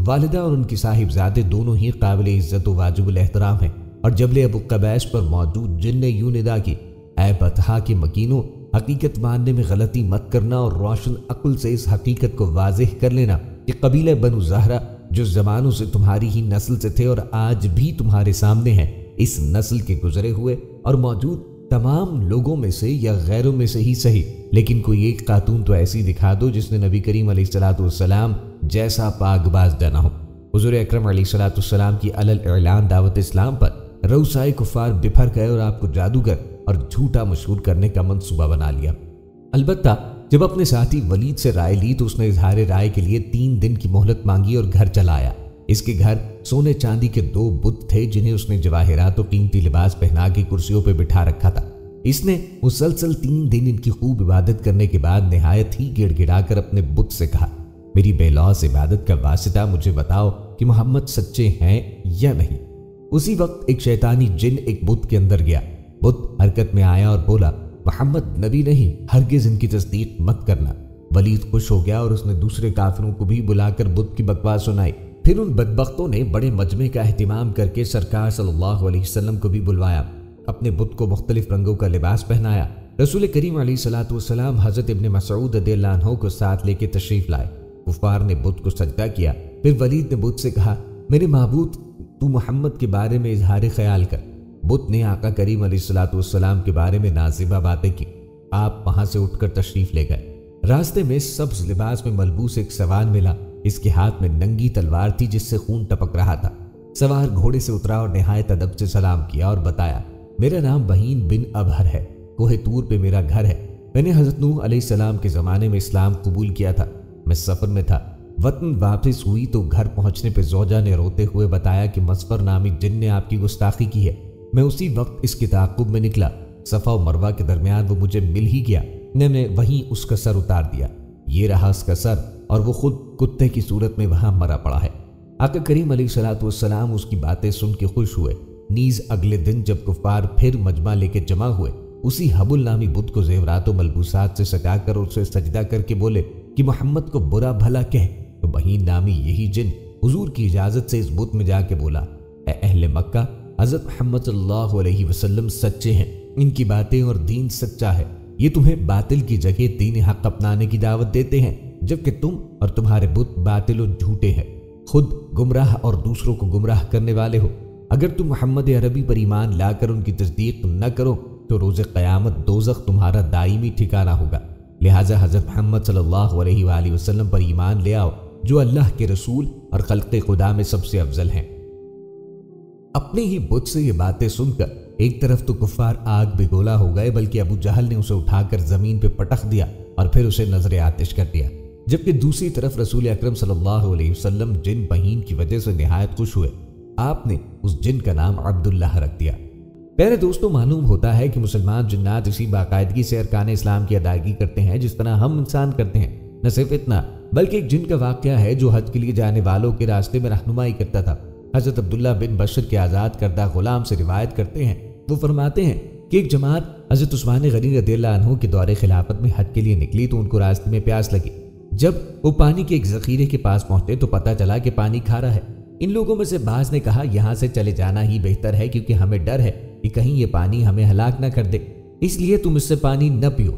والدہ اور ان کی صاحبزادے دونوں ہی قابل عزت و واجب الاحترام ہیں۔ اور جبل ابو قبیس پر موجود جن نے یوں ندا کی، اے بطحا کے مکینوں، حقیقت ماننے میں غلطی مت کرنا اور روشن عقل سے اس حقیقت کو واضح کر لینا کہ قبیلہ بنو زہرہ جو زمانوں سے تمہاری ہی نسل سے تھے اور آج بھی تمہارے سامنے ہیں، اس نسل کے گزرے ہوئے اور موجود تمام لوگوں میں سے یا غیروں میں سے ہی صحیح، لیکن کوئی ایک خاتون تو ایسی دکھا دو جس نے نبی کریم علیہ الصلوۃ والسلام جیسا پاک باز جانا ہو۔ حضور اکرم علیہ الصلوۃ والسلام کی علل اعلان دعوت اسلام پر روسائے کفار بپھر گئے اور آپ کو جادوگر اور جھوٹا مشہور کرنے کا منصوبہ بنا لیا۔ البتہ جب اپنے ساتھی ولید سے رائے لی تو اس نے اظہار رائے کے لیے 3 دن کی مہلت مانگی اور گھر چلا آیا۔ اس کے گھر سونے چاندی کے 2 بت تھے جنہیں اس نے جواہرات و قیمتی لباس پہنا کے کرسیوں پہ بٹھا رکھا تھا۔ اس نے مسلسل 3 دن ان کی خوب عبادت کرنے کے بعد نہایت ہی گڑ گڑا کر اپنے بت سے کہا، میری بے لوث عبادت کا واسطہ مجھے بتاؤ کہ محمد سچے ہیں یا نہیں۔ اسی وقت ایک شیطانی جن ایک بت کے اندر گیا۔ بت حرکت میں آیا اور بولا، محمد نبی نہیں، ہرگز ان کی تصدیق مت کرنا۔ ولید خوش ہو گیا اور اس نے دوسرے کافروں کو بھی بلا کر بت کی بکواس سنائی۔ پھر ان بدبختوں نے بڑے مجمع کا اہتمام کر کے سرکار صلی اللہ علیہ وسلم کو بھی بلوایا، اپنے بت کو مختلف رنگوں کا لباس پہنایا۔ رسول کریم علیہ الصلوۃ والسلام حضرت ابن مسعود رضی اللہ عنہ کو ساتھ لے کے تشریف لائے۔ کفار نے بت کو سجدہ کیا۔ پھر ولید نے بت سے کہا، میرے معبود تو محمد کے بارے میں اظہار خیال کر۔ بت نے آقا کریم علیہ الصلوۃ والسلام کے بارے میں نازیبہ باتیں کی۔ آپ وہاں سے اٹھ کر تشریف لے گئے۔ راستے میں سبز لباس میں ملبوس ایک سوار ملا۔ اس کے ہاتھ میں ننگی تلوار تھی جس سے خون ٹپک رہا تھا۔ سوار گھوڑے سے اترا اور نہایت ادب سے سلام کیا اور بتایا، میرا نام بہین بن ابہر ہے، کوہ طور پہ میرا گھر ہے۔ میں نے حضرت نوح علیہ السلام کے زمانے میں اسلام قبول کیا تھا۔ میں سفر میں تھا، وطن واپس ہوئی تو گھر پہنچنے پہ زوجہ نے روتے ہوئے بتایا کہ مسفر نامی جن نے آپ کی گستاخی کی ہے۔ میں اسی وقت اس کے تعاقب میں نکلا۔ صفا و مروہ کے درمیان وہ مجھے مل ہی گیا۔ میں نے وہیں اس کا سر اتار دیا۔ یہ رہا اس کا سر اور وہ خود کتے کی صورت میں وہاں مرا پڑا ہے۔ آقا کریم علیہ الصلوۃ والسلام اس کی باتیں سن کے خوش ہوئے۔ نیز اگلے دن جب کفار پھر مجمع لے کے جمع ہوئے، اسی حبل نامی بت کو زیورات و ملبوسات سے سجا کر اسے سجدہ کر کے بولے کہ محمد کو برا بھلا کہہ، تو بہین نامی یہی جن حضور کی اجازت سے اس بت میں جا کے بولا، اے اہل مکہ، حضرت محمد صلی اللہ علیہ وسلم سچے ہیں، ان کی باتیں اور دین سچا ہے۔ یہ تمہیں باطل کی جگہ دین حق اپنانے کی دعوت دیتے ہیں، جبکہ تم اور تمہارے بت باطل و جھوٹے ہیں، خود گمراہ اور دوسروں کو گمراہ کرنے والے ہو۔ اگر تم محمد عربی پر ایمان لا کر ان کی تصدیق نہ کرو تو روز قیامت دوزخ تمہارا دائمی ٹھکانہ ہوگا۔ لہٰذا حضرت محمد صلی اللہ علیہ وآلہ وسلم پر ایمان لے آؤ جو اللہ کے رسول اور خلق خدا میں سب سے افضل ہیں۔ اپنے ہی بت سے یہ باتیں سن کر ایک طرف تو کفار آگ بگولا ہو گئے، بلکہ ابو جہل نے اسے اٹھا کر زمین پہ پٹخ دیا اور پھر اسے نظر آتش کر دیا، جبکہ دوسری طرف رسول اکرم صلی اللہ علیہ وسلم جن بہین کی وجہ سے نہایت خوش ہوئے۔ آپ نے اس جن کا نام عبداللہ رکھ دیا۔ پیارے دوستوں، معلوم ہوتا ہے کہ مسلمان جنات اسی باقاعدگی سے ارکان اسلام کی ادائیگی کرتے ہیں جس طرح ہم انسان کرتے ہیں۔ نہ صرف اتنا بلکہ ایک جن کا واقعہ ہے جو حج کے لیے جانے والوں کے راستے میں رہنمائی کرتا تھا۔ حضرت عبداللہ بن بشر کے آزاد کردہ غلام سے روایت کرتے ہیں، وہ فرماتے ہیں کہ ایک جماعت حضرت عثمان غنی رضی اللہ عنہ کے دور خلافت میں حج کے لیے نکلی تو ان کو راستے میں پیاس لگی۔ جب وہ پانی کے ایک ذخیرے کے پاس پہنچے تو پتہ چلا کہ پانی کھارا ہے۔ ان لوگوں میں سے بعض نے کہا یہاں سے چلے جانا ہی بہتر ہے کیونکہ ہمیں ڈر ہے کہ کہیں یہ پانی ہمیں ہلاک نہ کر دے۔ اس لیے تم اس سے پانی نہ پیو،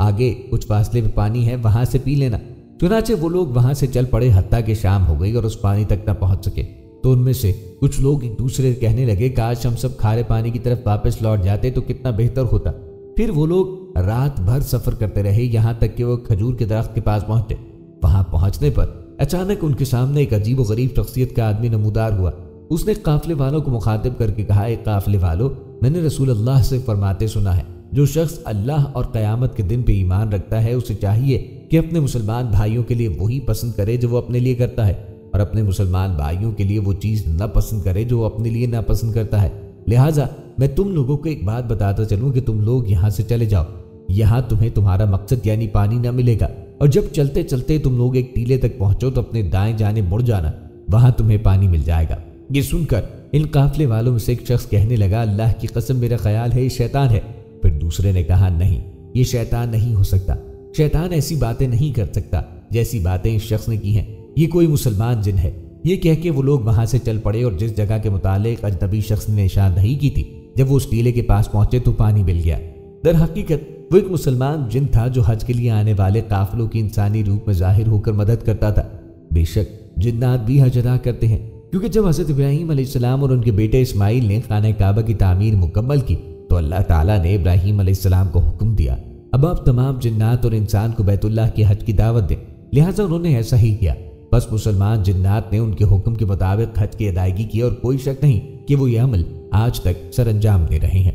آگے کچھ فاصلے میں پانی ہے، وہاں سے پی لینا۔ چنانچہ وہ لوگ وہاں سے چل پڑے حتیٰ کہ شام ہو گئی اور اس پانی تک نہ پہنچ سکے۔ تو ان میں سے کچھ لوگ ایک دوسرے سے کہنے لگے کاش ہم سب کھارے پانی کی طرف واپس لوٹ جاتے تو کتنا بہتر ہوتا۔ پھر وہ لوگ رات بھر سفر کرتے رہے، یہاں تک کہ وہ کھجور کے درخت کے پاس پہنچے۔ وہاں پہنچنے پر اچانک ان کے سامنے ایک عجیب و غریب شخصیت کا آدمی نمودار ہوا۔ اس نے قافلے والوں کو مخاطب کر کے کہا، اے قافلے والو، میں نے رسول اللہ سے فرماتے سنا ہے، جو شخص اللہ اور قیامت کے دن پہ ایمان رکھتا ہے اسے چاہیے کہ اپنے مسلمان بھائیوں کے لیے وہی پسند کرے جو وہ اپنے لیے کرتا ہے، اور اپنے مسلمان بھائیوں کے لیے وہ چیز نہ پسند کرے جو وہ اپنے لیے ناپسند کرتا ہے۔ لہٰذا میں تم لوگوں کو ایک بات بتاتا چلوں کہ تم لوگ یہاں سے چلے جاؤ، یہاں تمہیں تمہارا مقصد یعنی پانی نہ ملے گا، اور جب چلتے چلتے تم لوگ ایک ٹیلے تک پہنچو تو اپنے دائیں جانب مڑ جانا، وہاں تمہیں پانی مل جائے گا۔ یہ سن کر ان قافلے والوں میں سے ایک شخص کہنے لگا، اللہ کی قسم میرا خیال ہے یہ شیطان ہے۔ پھر دوسرے نے کہا، نہیں، یہ شیطان نہیں ہو سکتا، شیطان ایسی باتیں نہیں کر سکتا جیسی باتیں اس شخص نے کی ہیں، یہ کوئی مسلمان جن ہے۔ یہ کہہ کے وہ لوگ وہاں سے چل پڑے اور جس جگہ کے متعلق اجنبی شخص نے نشاندہی کی تھی، جب وہ اس ٹیلے کے پاس پہنچے تو پانی مل گیا۔ در حقیقت وہ ایک مسلمان جن تھا جو حج کے لیے آنے والے قافلوں کی انسانی روپ میں ظاہر ہو کر مدد کرتا تھا۔ بے شک جنات بھی حج ادا کرتے ہیں، کیونکہ جب حضرت ابراہیم علیہ السلام اور ان کے بیٹے اسماعیل نے خانہ کعبہ کی تعمیر مکمل کی تو اللہ تعالیٰ نے ابراہیم علیہ السلام کو حکم دیا، اب آپ تمام جنات اور انسان کو بیت اللہ کی حج کی دعوت دیں۔ لہٰذا انہوں نے ایسا ہی کیا۔ بس مسلمان جنات نے ان کے حکم کے مطابق حج کی ادائیگی کی، اور کوئی شک نہیں کہ وہ یہ عمل آج تک سر انجام دے رہے ہیں۔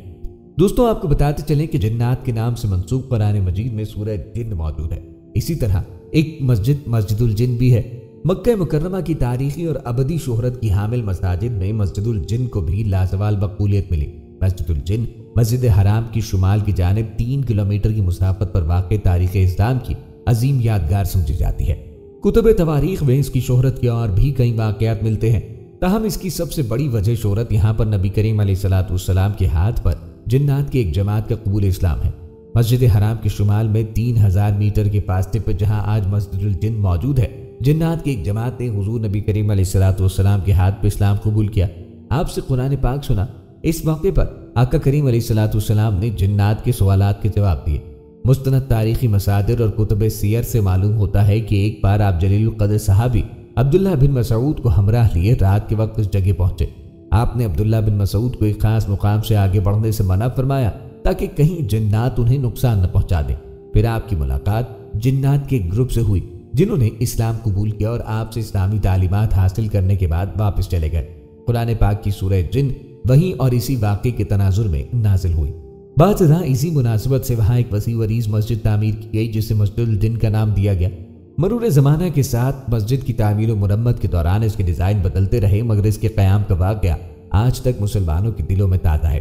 دوستوں، آپ کو بتاتے چلیں کہ جنات کے نام سے منسوب قرآن مجید میں سورہ جن موجود ہے۔ اسی طرح ایک مسجد الجن بھی ہے۔ مکہ مکرمہ کی تاریخی اور ابدی شہرت کی حامل مساجد میں مسجد الجن کو بھی لازوال مقبولیت ملی۔ مسجد الجن مسجد حرام کی شمال کی جانب 3 کلومیٹر کی مسافت پر واقع تاریخ اسلام کی عظیم یادگار سمجھی جاتی ہے۔ کتب تواریخ میں اس کی شہرت کے اور بھی کئی واقعات ملتے ہیں، تاہم اس کی سب سے بڑی وجہ شہرت یہاں پر نبی کریم علیہ السلام کے ہاتھ پر جنات کی ایک جماعت کا قبول اسلام ہے۔ مسجد حرام کے شمال میں 3000 میٹر کے فاصلے پر جہاں آج مسجد الجن موجود ہے، جنات کی ایک جماعت نے حضور نبی کریم علیہ السلام کے ہاتھ پر اسلام قبول کیا، آپ سے قرآن پاک سنا۔ اس موقع پر آقا کریم علیہ السلام نے جنات کے سوالات کے جواب دیے۔ مستند تاریخی مصادر اور کتب سیر سے معلوم ہوتا ہے کہ ایک بار آپ جلیل القدر صحابی عبداللہ بن مسعود کو ہمراہ لیے رات کے وقت اس جگہ پہنچے۔ آپ نے عبداللہ بن مسعود کو ایک خاص مقام سے آگے بڑھنے سے منع فرمایا تاکہ کہیں جنات انہیں نقصان نہ پہنچا دیں۔ پھر آپ کی ملاقات جنات کے ایک گروپ سے ہوئی جنہوں نے اسلام قبول کیا اور آپ سے اسلامی تعلیمات حاصل کرنے کے بعد واپس چلے گئے۔ قرآن پاک کی سورہ جن وہیں اور اسی واقعے کے تناظر میں نازل ہوئی۔ بعد ازاں اسی مناسبت سے وہاں ایک وسیع و عریض مسجد تعمیر کی گئی جسے مسجد الجن کا نام دیا گیا۔ مرور زمانہ کے ساتھ مسجد کی تعمیر و مرمت کے دوران اس کے ڈیزائن بدلتے رہے، مگر اس کے قیام کا واقعہ آج تک مسلمانوں کے دلوں میں تازہ ہے۔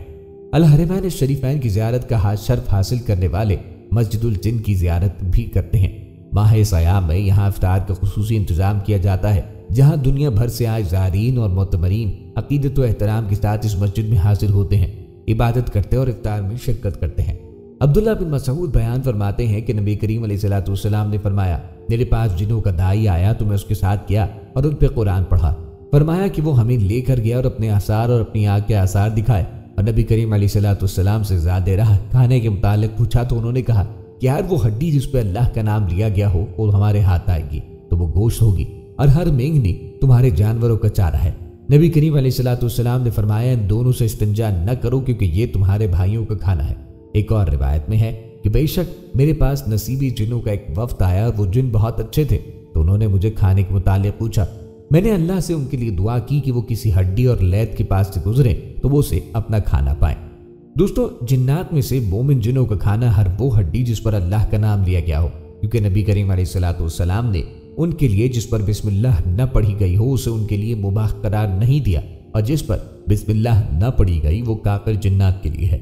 الحرمین الشریفین کی زیارت کا شرف حاصل کرنے والے مسجد الجن کی زیارت بھی کرتے ہیں۔ ماہ سیام میں یہاں افطار کا خصوصی انتظام کیا جاتا ہے، جہاں دنیا بھر سے آئے زائرین اور معتمرین عقیدت و احترام کے ساتھ اس مسجد میں حاضر ہوتے ہیں، عبادت کرتے اور افطار میں شرکت کرتے ہیں۔ عبداللہ بن مسعود بیان فرماتے ہیں کہ نبی کریم علیہ السلام نے فرمایا، میرے پاس جنوں کا داعی آیا تو میں اس کے ساتھ گیا اور ان پہ قرآن پڑھا۔ فرمایا کہ وہ ہمیں لے کر گیا اور اپنے آثار اور اپنی آنکھ کے آثار دکھائے، اور نبی کریم علیہ السلام سے زیادہ راہ کھانے کے متعلق پوچھا تو انہوں نے کہا کہ یار وہ ہڈی جس پہ اللہ کا نام لیا گیا ہو وہ ہمارے ہاتھ آئے گی تو وہ گوشت ہوگی، اور ہر مینگنی تمہارے جانوروں کا چارہ ہے۔ نبی کریم علیہ السلام نے فرمایا، ان دونوں سے استنجا نہ کرو کیونکہ یہ تمہارے بھائیوں کا کھانا ہے۔ ایک اور روایت میں ہے کہ بے شک میرے پاس نصیبی جنوں کا ایک وفد آیا اور وہ جن بہت اچھے تھے، تو انہوں نے مجھے کھانے کے متعلق پوچھا۔ میں نے اللہ سے ان کے لیے دعا کی کہ وہ کسی ہڈی اور لیت کے پاس سے گزریں تو وہ اسے اپنا کھانا پائیں۔ دوستو، جنات میں سے مومن جنوں کا کھانا ہر وہ ہڈی جس پر اللہ کا نام لیا گیا ہو، کیونکہ نبی کریم علیہ السلام نے ان کے لیے جس پر بسم اللہ نہ پڑھی گئی ہو اسے ان کے لیے مباح قرار نہیں دیا، اور جس پر بسم اللہ نہ پڑھی گئی وہ کافر جنات کے لیے ہے۔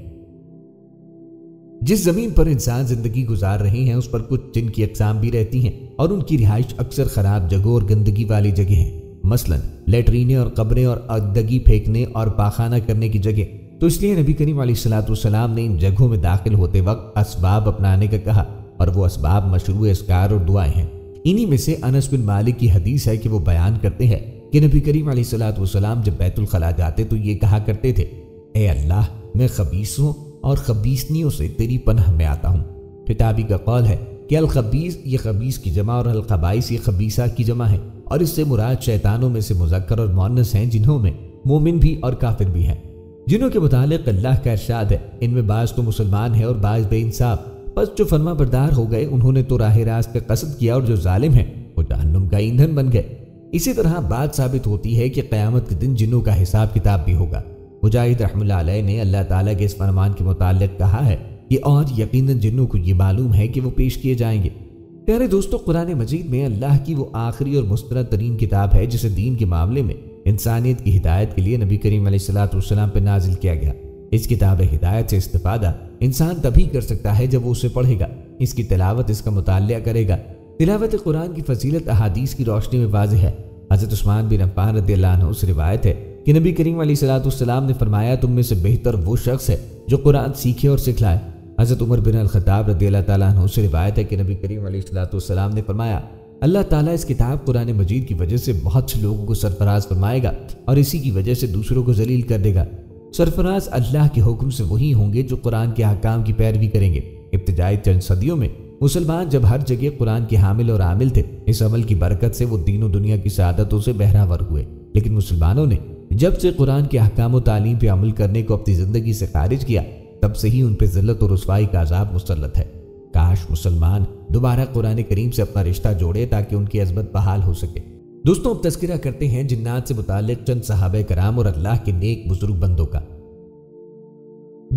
جس زمین پر انسان زندگی گزار رہے ہیں اس پر کچھ جن کی اقسام بھی رہتی ہیں، اور ان کی رہائش اکثر خراب جگہوں اور گندگی والی جگہ ہیں، مثلا لیٹرینیں اور قبریں اور گندگی پھینکنے اور پاخانہ کرنے کی جگہ۔ تو اس لیے نبی کریم علیہ السلام نے ان جگہوں میں داخل ہوتے وقت اسباب اپنانے کا کہا، اور وہ اسباب مشروع اذکار اور دعائیں ہیں۔ انہی میں سے انس بن مالک کی حدیث ہے کہ وہ بیان کرتے ہیں کہ نبی کریم علیہ السلام جب بیت الخلاء جاتے تو یہ کہا کرتے تھے، اے اللہ، میں خبیثوں اور خبیثنیوں سے تیری پناہ میں آتا ہوں۔ خطابی کا قول ہے کہ الخبیث یہ خبیث کی جمع اور الخبائث یہ خبیثہ کی جمع ہے، اور اس سے مراد شیطانوں میں سے مذکر اور مؤنث ہیں، جنہوں میں مومن بھی اور کافر بھی ہیں، جنہوں کے متعلق اللہ کا ارشاد ہے ان میں بعض تو مسلمان ہیں اور بعض بے انصاف، پس جو فرما بردار ہو گئے انہوں نے تو راہ راست کا قصد کیا، اور جو ظالم ہیں وہ جہنم کا ایندھن بن گئے۔ اسی طرح بات ثابت ہوتی ہے کہ قیامت کے دن جنوں کا حساب کتاب بھی ہوگا۔ مجاہد رحمہ اللہ علیہ نے اللہ تعالیٰ کے اس فرمان کے متعلق کہا ہے کہ اور یقیناً جنوں کو یہ معلوم ہے کہ وہ پیش کیے جائیں گے۔ پیارے دوستو، قرآن مجید میں اللہ کی وہ آخری اور مستند ترین کتاب ہے جسے دین کے معاملے میں انسانیت کی ہدایت کے لیے نبی کریم علیہ الصلوۃ والسلام پہ نازل کیا گیا۔ اس کتاب ہدایت سے استفادہ انسان تبھی کر سکتا ہے جب وہ اسے پڑھے گا، اس کی تلاوت، اس کا مطالعہ کرے گا۔ تلاوت قرآن کی فضیلت احادیث کی روشنی میں واضح ہے۔ حضرت عثمان بن عفان رضی اللہ عنہ سے روایت ہے کہ نبی کریم علیہ الصلوۃ والسلام نے فرمایا تم میں سے بہتر وہ شخص ہے جو قرآن سیکھے اور سکھلائے۔ حضرت عمر بن الخطاب رضی اللہ تعالیٰ عنہ سے روایت ہے کہ نبی کریم علیہ الصلوۃ والسلام نے فرمایا اللہ تعالیٰ اس کتاب قرآن مجید کی وجہ سے بہت سے لوگوں کو سرفراز فرمائے گا اور اسی کی وجہ سے دوسروں کو ذلیل کر دے گا۔ سرفراز اللہ کے حکم سے وہی ہوں گے جو قرآن کے احکام کی پیروی کریں گے۔ ابتدائی چند صدیوں میں مسلمان جب ہر جگہ قرآن کے حامل اور عامل تھے، اس عمل کی برکت سے وہ دین و دنیا کی سعادتوں سے بہرہ ور ہوئے، لیکن مسلمانوں نے جب سے قرآن کے احکام و تعلیم پہ عمل کرنے کو اپنی زندگی سے خارج کیا، تب سے ہی ان پہ ذلت اور رسوائی کا عذاب مسلط ہے۔ کاش مسلمان دوبارہ قرآن کریم سے اپنا رشتہ جوڑے تاکہ ان کی عظمت بحال ہو سکے۔ دوستوں، اب تذکرہ کرتے ہیں جنات سے متعلق چند صحابہ کرام اور اللہ کے نیک بزرگ بندوں کا۔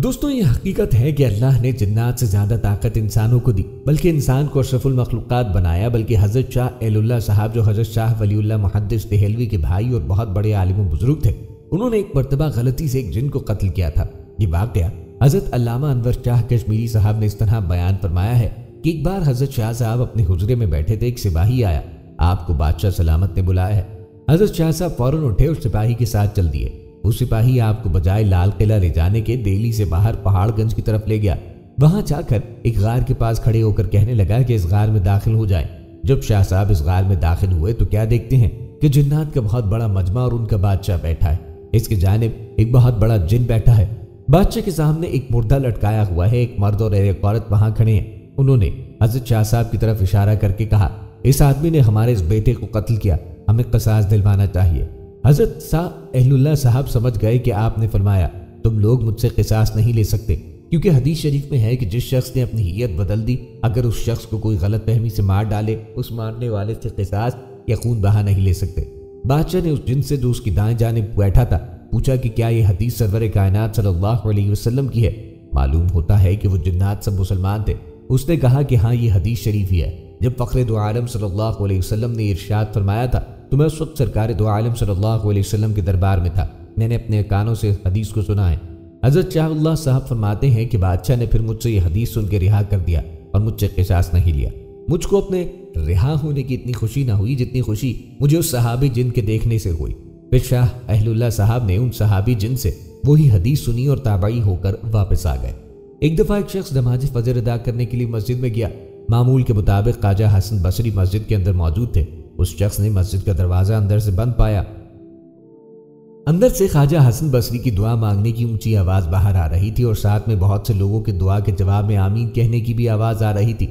دوستوں، یہ حقیقت ہے کہ اللہ نے جنات سے زیادہ طاقت انسانوں کو دی، بلکہ انسان کو اشرف المخلوقات بنایا۔ بلکہ حضرت شاہ اہل اللہ صاحب، جو حضرت شاہ ولی اللہ محدث دہلوی کے بھائی اور بہت بڑے عالم و بزرگ تھے، انہوں نے ایک مرتبہ غلطی سے ایک جن کو قتل کیا تھا۔ یہ واقعہ حضرت علامہ انور شاہ کشمیری صاحب نے اس طرح بیان فرمایا ہے کہ ایک بار حضرت شاہ صاحب اپنے حجرے میں بیٹھے تھے، ایک سپاہی آیا، آپ کو بادشاہ سلامت نے بلایا ہے۔ حضرت شاہ صاحب فوراً اٹھے اور سپاہی کے ساتھ چل دیے۔ وہ سپاہی آپ کو بجائے لال قلعہ لے جانے کے دہلی سے باہر پہاڑ گنج کی طرف لے گیا۔ وہاں جا کر ایک غار کے پاس کھڑے ہو کر کہنے لگا کہ اس غار میں داخل ہو جائیں۔ جب شاہ صاحب اس غار میں داخل ہوئے تو کیا دیکھتے ہیں کہ جنات کا بہت بڑا مجمع اور ان کا بادشاہ بیٹھا ہے۔ اس کی جانب ایک بہت بڑا جن بیٹھا ہے۔ بادشاہ کے سامنے ایک مردہ لٹکایا ہوا ہے، ایک مرد اور ایک عورت وہاں کھڑے ہیں۔ انہوں نے حضرت شاہ صاحب کی طرف اشارہ کر کے کہا اس آدمی نے ہمارے اس بیٹے کو قتل کیا، ہمیں قصاص دلوانا چاہیے۔ حضرت شاہ اہل اللہ صاحب سمجھ گئے کہ آپ نے فرمایا تم لوگ مجھ سے قصاص نہیں لے سکتے، کیونکہ حدیث شریف میں ہے کہ جس شخص نے اپنی ہیت بدل دی، اگر اس شخص کو کوئی غلط فہمی سے مار ڈالے، اس مارنے والے سے قصاص یا خون بہا نہیں لے سکتے۔ بادشاہ نے اس جن سے جو اس کی دائیں جانب بیٹھا تھا پوچھا کہ کیا یہ حدیث سرور کائنات صلی اللہ علیہ وسلم کی ہے؟ معلوم ہوتا ہے کہ وہ جنات سب مسلمان تھے۔ اس نے کہا کہ ہاں یہ حدیث شریف ہی ہے۔ جب فخر دو عالم صلی اللہ علیہ وسلم نے ارشاد فرمایا تھا تو میں اس وقت سرکار دو عالم صلی اللہ علیہ وسلم کے دربار میں تھا، میں نے اپنے کانوں سے حدیث کو سنا ہے۔ حضرت شاہ اللہ صاحب فرماتے ہیں کہ بادشاہ نے پھر مجھ سے یہ حدیث سن کے رہا کر دیا اور مجھ سے قصاص نہیں لیا۔ مجھ کو اپنے رہا ہونے کی اتنی خوشی نہ ہوئی جتنی خوشی مجھے اس صحابی جن کے دیکھنے سے ہوئی۔ پھر شاہ اہل اللہ صاحب نے ان صحابی جن سے وہی حدیث سنی اور تابعی ہو کر واپس آ گئے۔ ایک دفعہ ایک شخص نماز فجر ادا کرنے کے لیے مسجد میں گیا۔ معمول کے مطابق خواجہ حسن بصری مسجد کے اندر موجود تھے۔ اس شخص نے مسجد کا دروازہ اندر سے بند پایا۔ اندر سے خواجہ حسن بصری کی دعا مانگنے کی اونچی آواز باہر آ رہی تھی اور ساتھ میں بہت سے لوگوں کے دعا کے جواب میں آمین کہنے کی بھی آواز آ رہی تھی۔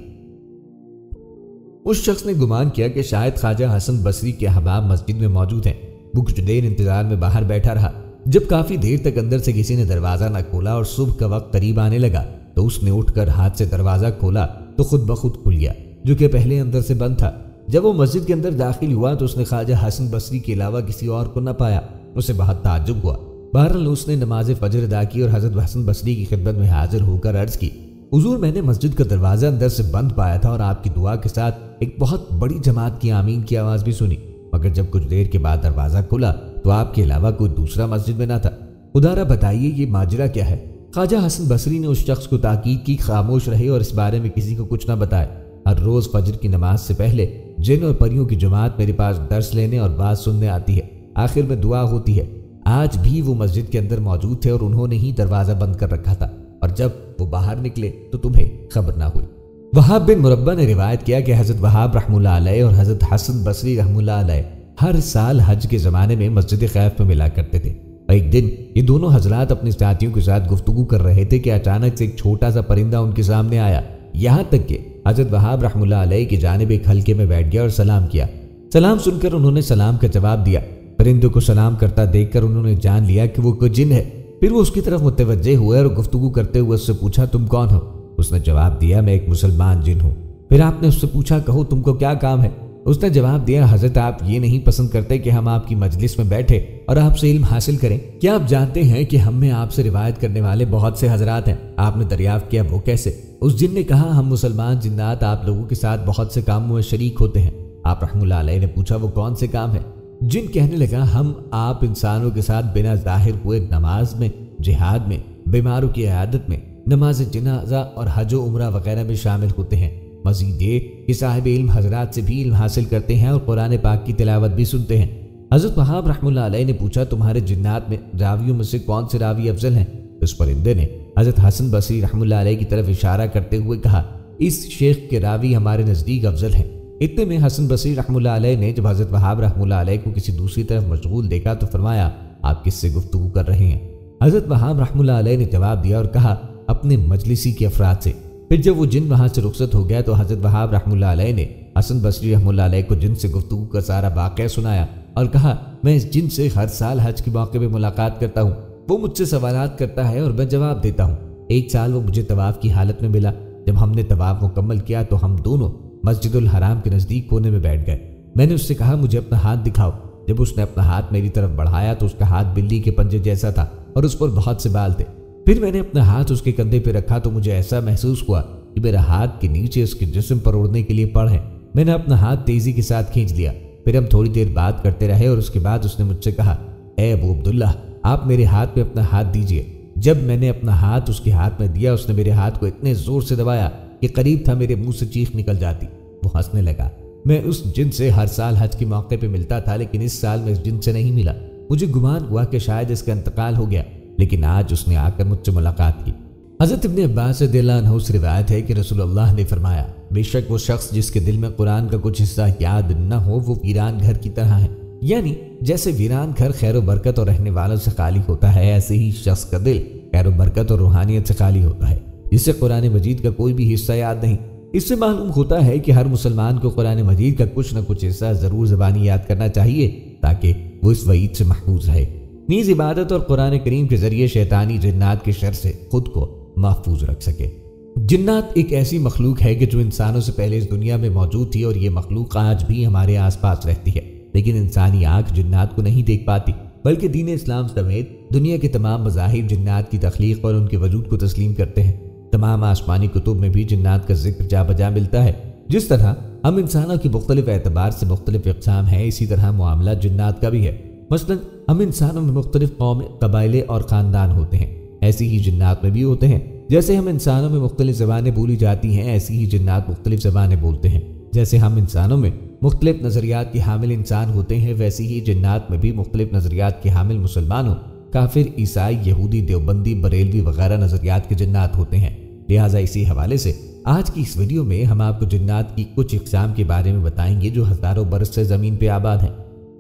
اس شخص نے گمان کیا کہ شاید خواجہ حسن بصری کے احباب مسجد میں موجود ہیں۔ وہ کچھ دیر انتظار میں باہر بیٹھا رہا۔ جب کافی دیر تک اندر سے کسی نے دروازہ نہ کھولا اور صبح کا وقت قریب آنے لگا تو اس نے اٹھ کر ہاتھ سے دروازہ کھولا تو خود بخود کھل گیا، جو کہ پہلے اندر سے بند تھا۔ جب وہ مسجد کے اندر داخل ہوا تو اس نے خواجہ حسن بصری کے علاوہ کسی اور کو نہ پایا۔ اسے بہت تعجب ہوا۔ بہرحال اس نے نماز فجر ادا کی اور حضرت حسن بصری کی خدمت میں حاضر ہو کر عرض کی، حضور میں نے مسجد کا دروازہ اندر سے بند پایا تھا اور آپ کی دعا کے ساتھ ایک بہت بڑی جماعت کی آمین کی آواز بھی سنی، مگر جب کچھ دیر کے بعد دروازہ کھلا تو آپ کے علاوہ کوئی دوسرا مسجد میں نہ تھا۔ خدا را بتائیے یہ ماجرا کیا ہے؟ خواجہ حسن بصری نے اس شخص کو تاکید کی خاموش رہے اور اس بارے میں کسی کو کچھ نہ بتائے۔ ہر روز فجر کی نماز سے پہلے جن اور پریوں کی جماعت میرے پاس درس لینے اور بات سننے آتی ہے، آخر میں دعا ہوتی ہے۔ آج بھی وہ مسجد کے اندر موجود تھے اور انہوں نے ہی دروازہ بند کر رکھا تھا، اور جب وہ باہر نکلے تو تمہیں خبر نہ ہوئی۔ وہاب بن مربع نے روایت کیا کہ حضرت وہاب رحمہ اللہ علیہ اور حضرت حسن بصری رحمہ اللہ علیہ ہر سال حج کے زمانے میں مسجد خیف میں ملا کرتے تھے۔ ایک دن یہ دونوں حضرات اپنے ساتھیوں کے ساتھ گفتگو کر رہے تھے کہ اچانک سے ایک چھوٹا سا پرندہ ان کے سامنے آیا، یہاں تک کہ حضرت وہاب رحمہ اللہ علیہ کی جانب ایک حلقے میں بیٹھ گیا اور سلام کیا۔ سلام سن کر انہوں نے سلام کا جواب دیا۔ پرندے کو سلام کرتا دیکھ کر انہوں نے جان لیا کہ وہ کوئی جن ہے۔ پھر وہ اس کی طرف متوجہ ہوئے اور گفتگو کرتے ہوئے اس سے پوچھا، تم کون ہو؟ اس نے جواب دیا، میں ایک مسلمان جن ہوں۔ پھر آپ نے اس سے پوچھا، کہو تم کو کیا کام ہے؟ اس نے جواب دیا، حضرت آپ یہ نہیں پسند کرتے کہ ہم آپ کی مجلس میں بیٹھے اور آپ سے علم حاصل کریں؟ کیا آپ جانتے ہیں کہ ہم میں آپ سے روایت کرنے والے بہت سے حضرات ہیں؟ آپ نے دریافت کیا، وہ کیسے؟ اس جن نے کہا، ہم مسلمان جنات آپ لوگوں کے ساتھ بہت سے کاموں میں شریک ہوتے ہیں۔ آپ رحمہ اللہ علیہ نے پوچھا، وہ کون سے کام ہے؟ جن کہنے لگا، ہم آپ انسانوں کے ساتھ بنا ظاہر ہوئے نماز میں، جہاد میں، بیماروں کی عیادت میں، نماز جنازہ اور حج و عمرہ وغیرہ میں شامل ہوتے ہیں۔ مزید یہ کہ صاحب علم حضرات سے بھی علم حاصل کرتے ہیں اور قرآن پاک کی تلاوت بھی سنتے ہیں۔ حضرت وہاب رحمہ اللہ علیہ نے پوچھا، تمہارے جنات میں راویوں میں سے کون سے راوی افضل ہیں؟ اس پرندے نے حضرت حسن بصری رحمہ اللہ علیہ کی طرف اشارہ کرتے ہوئے کہا، اس شیخ کے راوی ہمارے نزدیک افضل ہیں۔ اتنے میں حسن بصری رحمہ اللہ علیہ نے جب حضرت وہاب رحمہ اللہ علیہ کو کسی دوسری طرف مشغول دیکھا تو فرمایا، آپ کس سے گفتگو کر رہے ہیں؟ حضرت وہاب رحمہ اللہ علیہ نے جواب دیا اور کہا، اپنے مجلسی کے افراد سے۔ پھر جب وہ جن وہاں سے رخصت ہو گیا تو حضرت وہاب رحمہ اللہ علیہ نے حسن بصری رحمہ اللہ علیہ کو جن سے گفتگو کا سارا واقعہ سنایا اور کہا، میں اس جن سے ہر سال حج کے موقع پہ ملاقات کرتا ہوں۔ وہ مجھ سے سوالات کرتا ہے اور میں جواب دیتا ہوں۔ ایک سال وہ مجھے طواف کی حالت میں ملا۔ جب ہم نے طواف مکمل کیا تو ہم دونوں مسجد الحرام کے نزدیک کونے میں بیٹھ گئے۔ میں نے اس سے کہا، مجھے اپنا ہاتھ دکھاؤ۔ جب اس نے اپنا ہاتھ میری طرف بڑھایا تو اس کا ہاتھ بلی کے پنجے جیسا تھا اور اس پر بہت سے بال تھے۔ پھر میں نے اپنا ہاتھ اس کے کندھے پہ رکھا تو مجھے ایسا محسوس ہوا کہ میرا ہاتھ کے نیچے اس کے جسم پر اڑنے کے لیے پڑ ہے۔ میں نے اپنا ہاتھ تیزی کے ساتھ کھینچ لیا۔ پھر ہم تھوڑی دیر بات کرتے رہے اور اس کے بعد اس نے مجھ سے کہا، اے ابو عبداللہ، آپ میرے ہاتھ پہ اپنا ہاتھ دیجئے۔ جب میں نے اپنا ہاتھ اس کے ہاتھ میں دیا، اس نے میرے ہاتھ کو اتنے زور سے دبایا کہ قریب تھا میرے منہ سے چیخ نکل جاتی۔ وہ ہنسنے لگا۔ میں اس جن سے ہر سال حج کے موقع پہ ملتا تھا، لیکن اس سال میں اس جن سے نہیں ملا۔ مجھے گمان ہوا کہ شاید اس کا انتقال ہو گیا، لیکن آج اس نے آ کر مجھ سے ملاقات کی۔ حضرت ابن عباس رضی اللہ عنہ سے روایت ہے کہ رسول اللہ نے فرمایا، بے شک وہ شخص جس کے دل میں قرآن کا کچھ حصہ یاد نہ ہو وہ ویران گھر کی طرح ہے۔ یعنی جیسے ویران گھر خیر و برکت اور رہنے والوں سے خالی ہوتا ہے، ایسے ہی شخص کا دل خیر و برکت اور روحانیت سے خالی ہوتا ہے، جسے قرآن مجید کا کوئی بھی حصہ یاد نہیں۔ اس سے معلوم ہوتا ہے کہ ہر مسلمان کو قرآن مجید کا کچھ نہ کچھ حصہ ضرور زبانی یاد کرنا چاہیے تاکہ وہ اس وعید سے محفوظ رہے۔ نیز عبادت اور قرآن کریم کے ذریعے شیطانی جنات کے شر سے خود کو محفوظ رکھ سکے۔ جنات ایک ایسی مخلوق ہے کہ جو انسانوں سے پہلے اس دنیا میں موجود تھی اور یہ مخلوق آج بھی ہمارے آس پاس رہتی ہے، لیکن انسانی آنکھ جنات کو نہیں دیکھ پاتی، بلکہ دین اسلام سمیت دنیا کے تمام مذاہب جنات کی تخلیق اور ان کے وجود کو تسلیم کرتے ہیں۔ تمام آسمانی کتب میں بھی جنات کا ذکر جا بجا ملتا ہے۔ جس طرح ہم انسانوں کی مختلف اعتبار سے مختلف اقسام ہیں، اسی طرح معاملہ جنات کا بھی ہے۔ مثلا ہم انسانوں میں مختلف قومیں، قبائلے اور خاندان ہوتے ہیں، ایسی ہی جنات میں بھی ہوتے ہیں۔ جیسے ہم انسانوں میں مختلف زبانیں بولی جاتی ہیں، ایسی ہی جنات مختلف زبانیں بولتے ہیں۔ جیسے ہم انسانوں میں مختلف نظریات کے حامل انسان ہوتے ہیں، ویسی ہی جنات میں بھی مختلف نظریات کے حامل مسلمانوں، کافر، عیسائی، یہودی، دیوبندی، بریلوی وغیرہ نظریات کے جنات ہوتے ہیں۔ لہٰذا اسی حوالے سے آج کی اس ویڈیو میں ہم آپ کو جنات کی کچھ اقسام کے بارے میں بتائیں گے جو ہزاروں برس سے زمین پہ آباد ہیں۔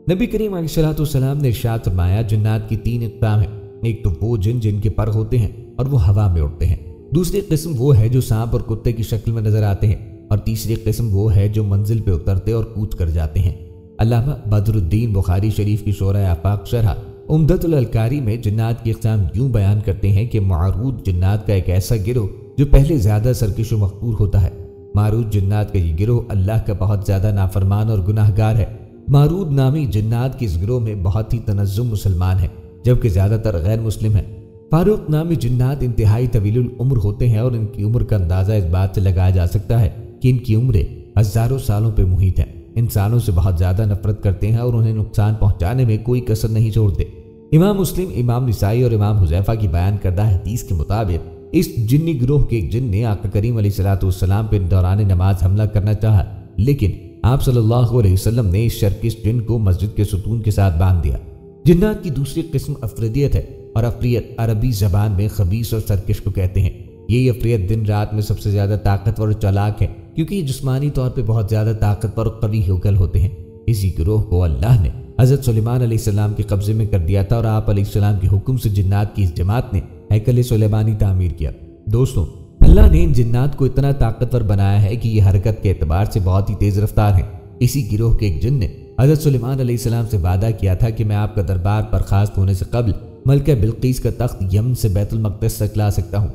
نبی کریم علیہ السلام نے ارشاد فرمایا، جنات کی 3 اقسام ہیں۔ ایک تو وہ جن کے پر ہوتے ہیں اور وہ ہوا میں اڑتے ہیں، دوسری قسم وہ ہے جو سانپ اور کتے کی شکل میں نظر آتے ہیں، اور تیسری قسم وہ ہے جو منزل پہ اترتے اور کود کر جاتے ہیں۔ علامہ بدر الدین بخاری شریف کی شورۂ آفاق شرح عمدۃ الالکاری میں جنات کی اقسام یوں بیان کرتے ہیں کہ معروض جنات کا ایک ایسا گروہ جو پہلے زیادہ سرکش و مغرور ہوتا ہے۔ معروض جنات کا یہ گروہ اللہ کا بہت زیادہ نافرمان اور گناہ گار ہے۔ معروض نامی جنات کی اس گروہ میں بہت ہی تنظم مسلمان ہیں، جبکہ زیادہ تر غیر مسلم ہیں۔ فاروق نامی جنات انتہائی طویل العمر ہوتے ہیں اور ان کی عمر کا اندازہ اس بات سے لگایا جا سکتا ہے کہ ان کی عمریں ہزاروں سالوں پہ محیط ہیں، انسانوں سے بہت زیادہ نفرت کرتے ہیں اور انہیں نقصان پہنچانے میں کوئی کسر نہیں چھوڑتے۔ امام مسلم، امام نسائی اور امام حذیفہ کی بیان کردہ حدیث کے مطابق اس جنی گروہ کے ایک جن نے آقا کریم علیہ السلام پہ دوران نماز حملہ کرنا چاہا، لیکن آپ صلی اللہ علیہ وسلم نے اس شرکش جن کو مسجد کے ستون کے ساتھ باندھ دیا۔ جنات کی دوسری قسم افریدیت ہے، اور افریت عربی زبان میں خبیث اور سرکش کو کہتے ہیں۔ یہی افریت دن رات میں سب سے زیادہ طاقتور اور چالاک ہے، کیونکہ یہ جسمانی طور پہ بہت زیادہ طاقتور اور قوی ہوکل ہوتے ہیں۔ اسی گروہ کو اللہ نے حضرت سلیمان علیہ السلام کے قبضے میں کر دیا تھا اور آپ علیہ السلام کے حکم سے جنات کی اس جماعت نے ہیکل سلیمانی تعمیر کیا۔ دوستوں، اللہ نے ان جنات کو اتنا طاقتور بنایا ہے کہ یہ حرکت کے اعتبار سے بہت ہی تیز رفتار ہیں۔ اسی گروہ کے ایک جن نے حضرت سلیمان علیہ السلام سے وعدہ کیا تھا کہ میں آپ کا دربار برخاست ہونے سے قبل ملکہ بلقیس کا تخت یمن سے بیت المقدس تک لا سکتا ہوں۔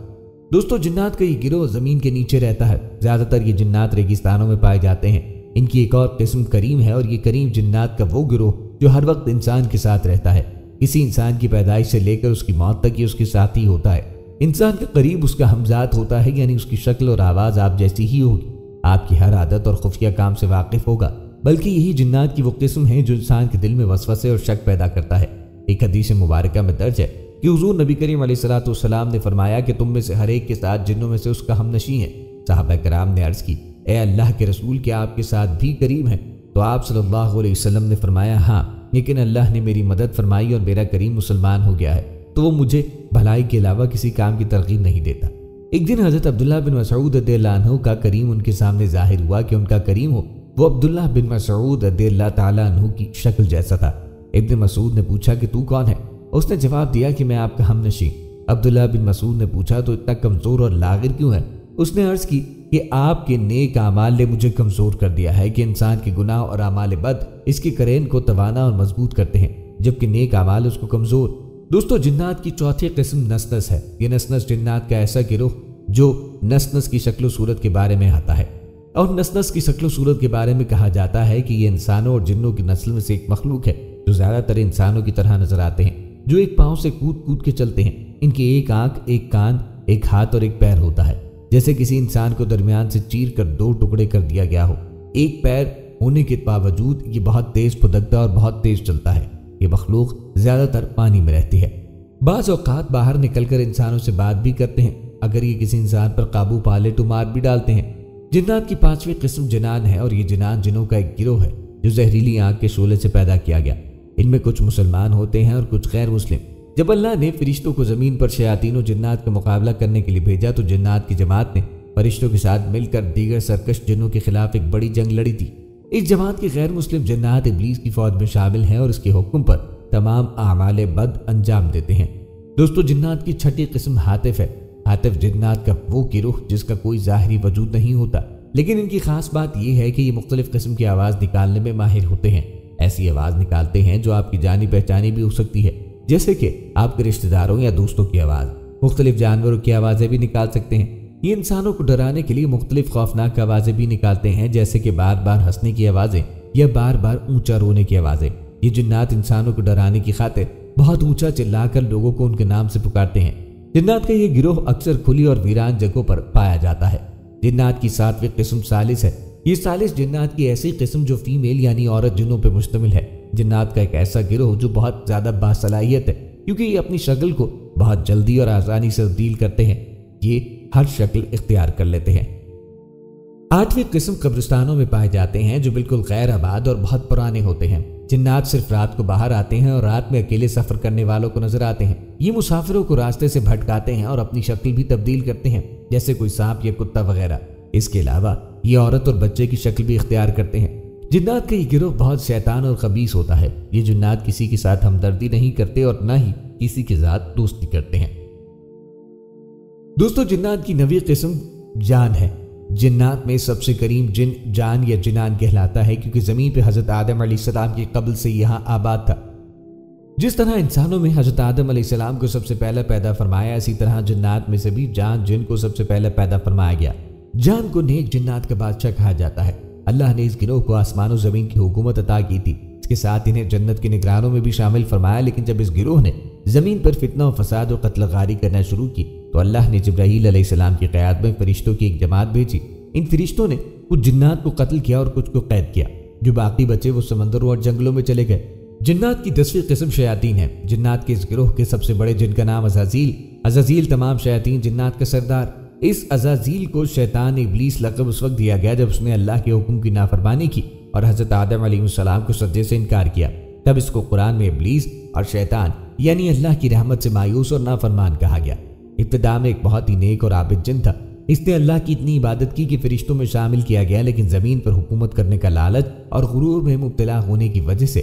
دوستوں، جنات کا یہ گروہ زمین کے نیچے رہتا ہے۔ زیادہ تر یہ جنات ریگستانوں میں پائے جاتے ہیں۔ ان کی ایک اور قسم کریم ہے، اور یہ کریم جنات کا وہ گروہ جو ہر وقت انسان کے ساتھ رہتا ہے۔ کسی انسان کی پیدائش سے لے کر اس کی موت تک یہ اس کے ساتھ ہی ہوتا ہے۔ انسان کے قریب اس کا ہمذات ہوتا ہے، یعنی اس کی شکل اور آواز آپ جیسی ہی ہوگی، آپ کی ہر عادت اور خفیہ کام سے واقف ہوگا۔ بلکہ یہی جنات کی وہ قسم ہے جو انسان کے دل میں وسوسے اور شک پیدا کرتا ہے۔ ایک حدیث مبارکہ میں درج ہے کہ حضور نبی کریم علیہ السلام نے فرمایا کہ تم میں سے ہر ایک کے ساتھ جنوں میں سے اس کا ہم نشیں ہے۔ صحابہ کرام نے عرض کی، اے اللہ کے رسول، کیا آپ کے ساتھ بھی کریم ہے؟ تو آپ صلی اللہ علیہ وسلم نے فرمایا، ہاں، لیکن اللہ نے میری مدد فرمائی اور میرا کریم مسلمان ہو گیا ہے، تو وہ مجھے بھلائی کے علاوہ کسی کام کی ترغیب نہیں دیتا۔ ایک دن حضرت عبداللہ بن مسعود رضی اللہ عنہ کا کریم ان کے سامنے ظاہر ہوا کہ ان کا کریم ہو وہ عبداللہ بن مسعود رضی اللہ تعالیٰ عنہ کی شکل جیسا تھا۔ ابن مسعود نے پوچھا کہ تو کون ہے؟ اس نے جواب دیا کہ میں آپ کا ہم نشیں۔ عبداللہ بن مسعود نے پوچھا تو اتنا کمزور اور لاغر کیوں ہے؟ اس نے عرض کی کہ آپ کے نیک اعمال نے مجھے کمزور کر دیا ہے کہ انسان کے گناہ اور اعمال بد اس کے کرین کو توانا اور مضبوط کرتے ہیں، جبکہ نیک اعمال اس کو کمزور۔ دوستو، جنات کی چوتھی قسم نسنس ہے۔ یہ نسنس جنات کا ایسا گروہ جو نسنس کی شکل و صورت کے بارے میں آتا ہے، اور نسنس کی شکل و صورت کے بارے میں کہا جاتا ہے کہ یہ انسانوں اور جنوں کی نسل میں سے ایک مخلوق ہے جو زیادہ تر انسانوں کی طرح نظر آتے ہیں، جو ایک پاؤں سے کود کود کے چلتے ہیں۔ ان کی ایک آنکھ، ایک کان، ایک ہاتھ اور ایک پیر ہوتا ہے، جیسے کسی انسان کو درمیان سے چیر کر دو ٹکڑے کر دیا گیا ہو۔ ایک پیر ہونے کے باوجود یہ بہت تیز پھدکتا اور بہت تیز چلتا ہے۔ یہ مخلوق زیادہ تر پانی میں رہتی ہے۔ بعض اوقات باہر نکل کر انسانوں سے بات بھی کرتے ہیں، اگر یہ کسی انسان پر قابو پا لے تو مار بھی ڈالتے ہیں۔ جنات کی پانچویں قسم جنان ہے، اور یہ جنان جنوں کا ایک گروہ ہے جو زہریلی آنکھ کے شعلے سے پیدا کیا گیا۔ ان میں کچھ مسلمان ہوتے ہیں اور کچھ غیر مسلم۔ جب اللہ نے فرشتوں کو زمین پر شیاطین و جنات کا مقابلہ کرنے کے لیے بھیجا تو جنات کی جماعت نے فرشتوں کے ساتھ مل کر دیگر سرکش جنوں کے خلاف ایک بڑی جنگ لڑی تھی۔ اس جماعت کے غیر مسلم جنات ابلیس کی فوج میں شامل ہیں اور اس کے حکم پر تمام اعمال بد انجام دیتے ہیں۔ دوستو، جنات کی چھٹی قسم ہاتف ہے۔ ہاتف جنات کا وہ گروہ جس کا کوئی ظاہری وجود نہیں ہوتا، لیکن ان کی خاص بات یہ ہے کہ یہ مختلف قسم کی آواز نکالنے میں ماہر ہوتے ہیں۔ ایسی آواز نکالتے ہیں جو آپ کی جانی پہچانی بھی ہو سکتی ہے، جیسے کہ آپ کے رشتہ داروں یا دوستوں کی آواز۔ مختلف جانوروں کی آوازیں بھی نکال سکتے ہیں۔ یہ انسانوں کو ڈرانے کے لیے مختلف خوفناک آوازیں بھی نکالتے ہیں، جیسے کہ بار بار ہنسنے کی آوازیں یا بار بار اونچا رونے کی آوازیں۔ یہ جنات انسانوں کو ڈرانے کی خاطر بہت اونچا چلا کر لوگوں کو ان کے نام سے پکارتے ہیں۔ جنات کا یہ گروہ اکثر کھلی اور ویران جگہوں پر پایا جاتا ہے۔ جنات کی ساتویں قسم ثالث ہے۔ یہ ثالث جنات کی ایسی قسم جو فیمیل یعنی عورت جنوں پہ مشتمل ہے۔ جنات کا ایک ایسا گروہ جو بہت زیادہ باصلاحیت ہے، کیونکہ یہ اپنی شکل کو بہت جلدی اور آسانی سے تبدیل کرتے ہیں۔ یہ ہر شکل اختیار کر لیتے ہیں۔ آٹھویں قسم قبرستانوں میں پائے جاتے ہیں، جو بالکل غیر آباد اور بہت پرانے ہوتے ہیں۔ جنات صرف رات کو باہر آتے ہیں اور رات میں اکیلے سفر کرنے والوں کو نظر آتے ہیں۔ یہ مسافروں کو راستے سے بھٹکاتے ہیں اور اپنی شکل بھی تبدیل کرتے ہیں، جیسے کوئی سانپ یا کتا وغیرہ۔ اس کے علاوہ یہ عورت اور بچے کی شکل بھی اختیار کرتے ہیں۔ جنات کا یہ گروہ بہت شیطان اور خبیث ہوتا ہے۔ یہ جنات کسی کے ساتھ ہمدردی نہیں کرتے اور نہ ہی کسی کے ساتھ دوستی کرتے ہیں۔ دوستو، جنات کی 9ویں قسم جان ہے۔ جنات میں سب سے کریم جن جان یا جنان کہلاتا ہے، کیونکہ زمین پہ حضرت آدم علیہ السلام کی قبل سے یہاں آباد تھا۔ جس طرح انسانوں میں حضرت آدم علیہ السلام کو سب سے پہلے پیدا فرمایا، اسی طرح جنات میں سے بھی جان جن کو سب سے پہلے پیدا فرمایا گیا۔ جان کو نیک جنات کا بادشاہ کہا جاتا ہے۔ اللہ نے اس گروہ کو آسمان و زمین کی حکومت عطا کی تھی، اس کے ساتھ انہیں جنت کے نگرانوں میں بھی شامل فرمایا۔ لیکن جب اس گروہ نے زمین پر فتنہ و فساد و قتل غاری کرنا شروع کی تو اللہ نے جبرائیل علیہ السلام کی قیادت میں فرشتوں کی ایک جماعت بھیجی۔ ان فرشتوں نے کچھ جنات کو قتل کیا اور کچھ کو قید کیا۔ جو باقی بچے وہ سمندروں اور جنگلوں میں چلے گئے۔ جنات کی 10ویں قسم شیاطین ہے۔ جنات کے اس گروہ کے سب سے بڑے جن کا نام عزازیل تمام شیاطین جنات کا سردار۔ اس عزازیل کو شیطان ابلیس لقب اس وقت دیا گیا جب اس نے اللہ کے حکم کی نافرمانی کی اور حضرت آدم علیہ السلام کو سجدے سے انکار کیا۔ تب اس کو قرآن میں ابلیس اور شیطان یعنی اللہ کی رحمت سے مایوس اور نافرمان کہا گیا۔ ابتدا میں ایک بہت ہی نیک اور عابد جن تھا۔ اس نے اللہ کی اتنی عبادت کی کہ فرشتوں میں شامل کیا گیا، لیکن زمین پر حکومت کرنے کا لالچ اور غرور میں مبتلا ہونے کی وجہ سے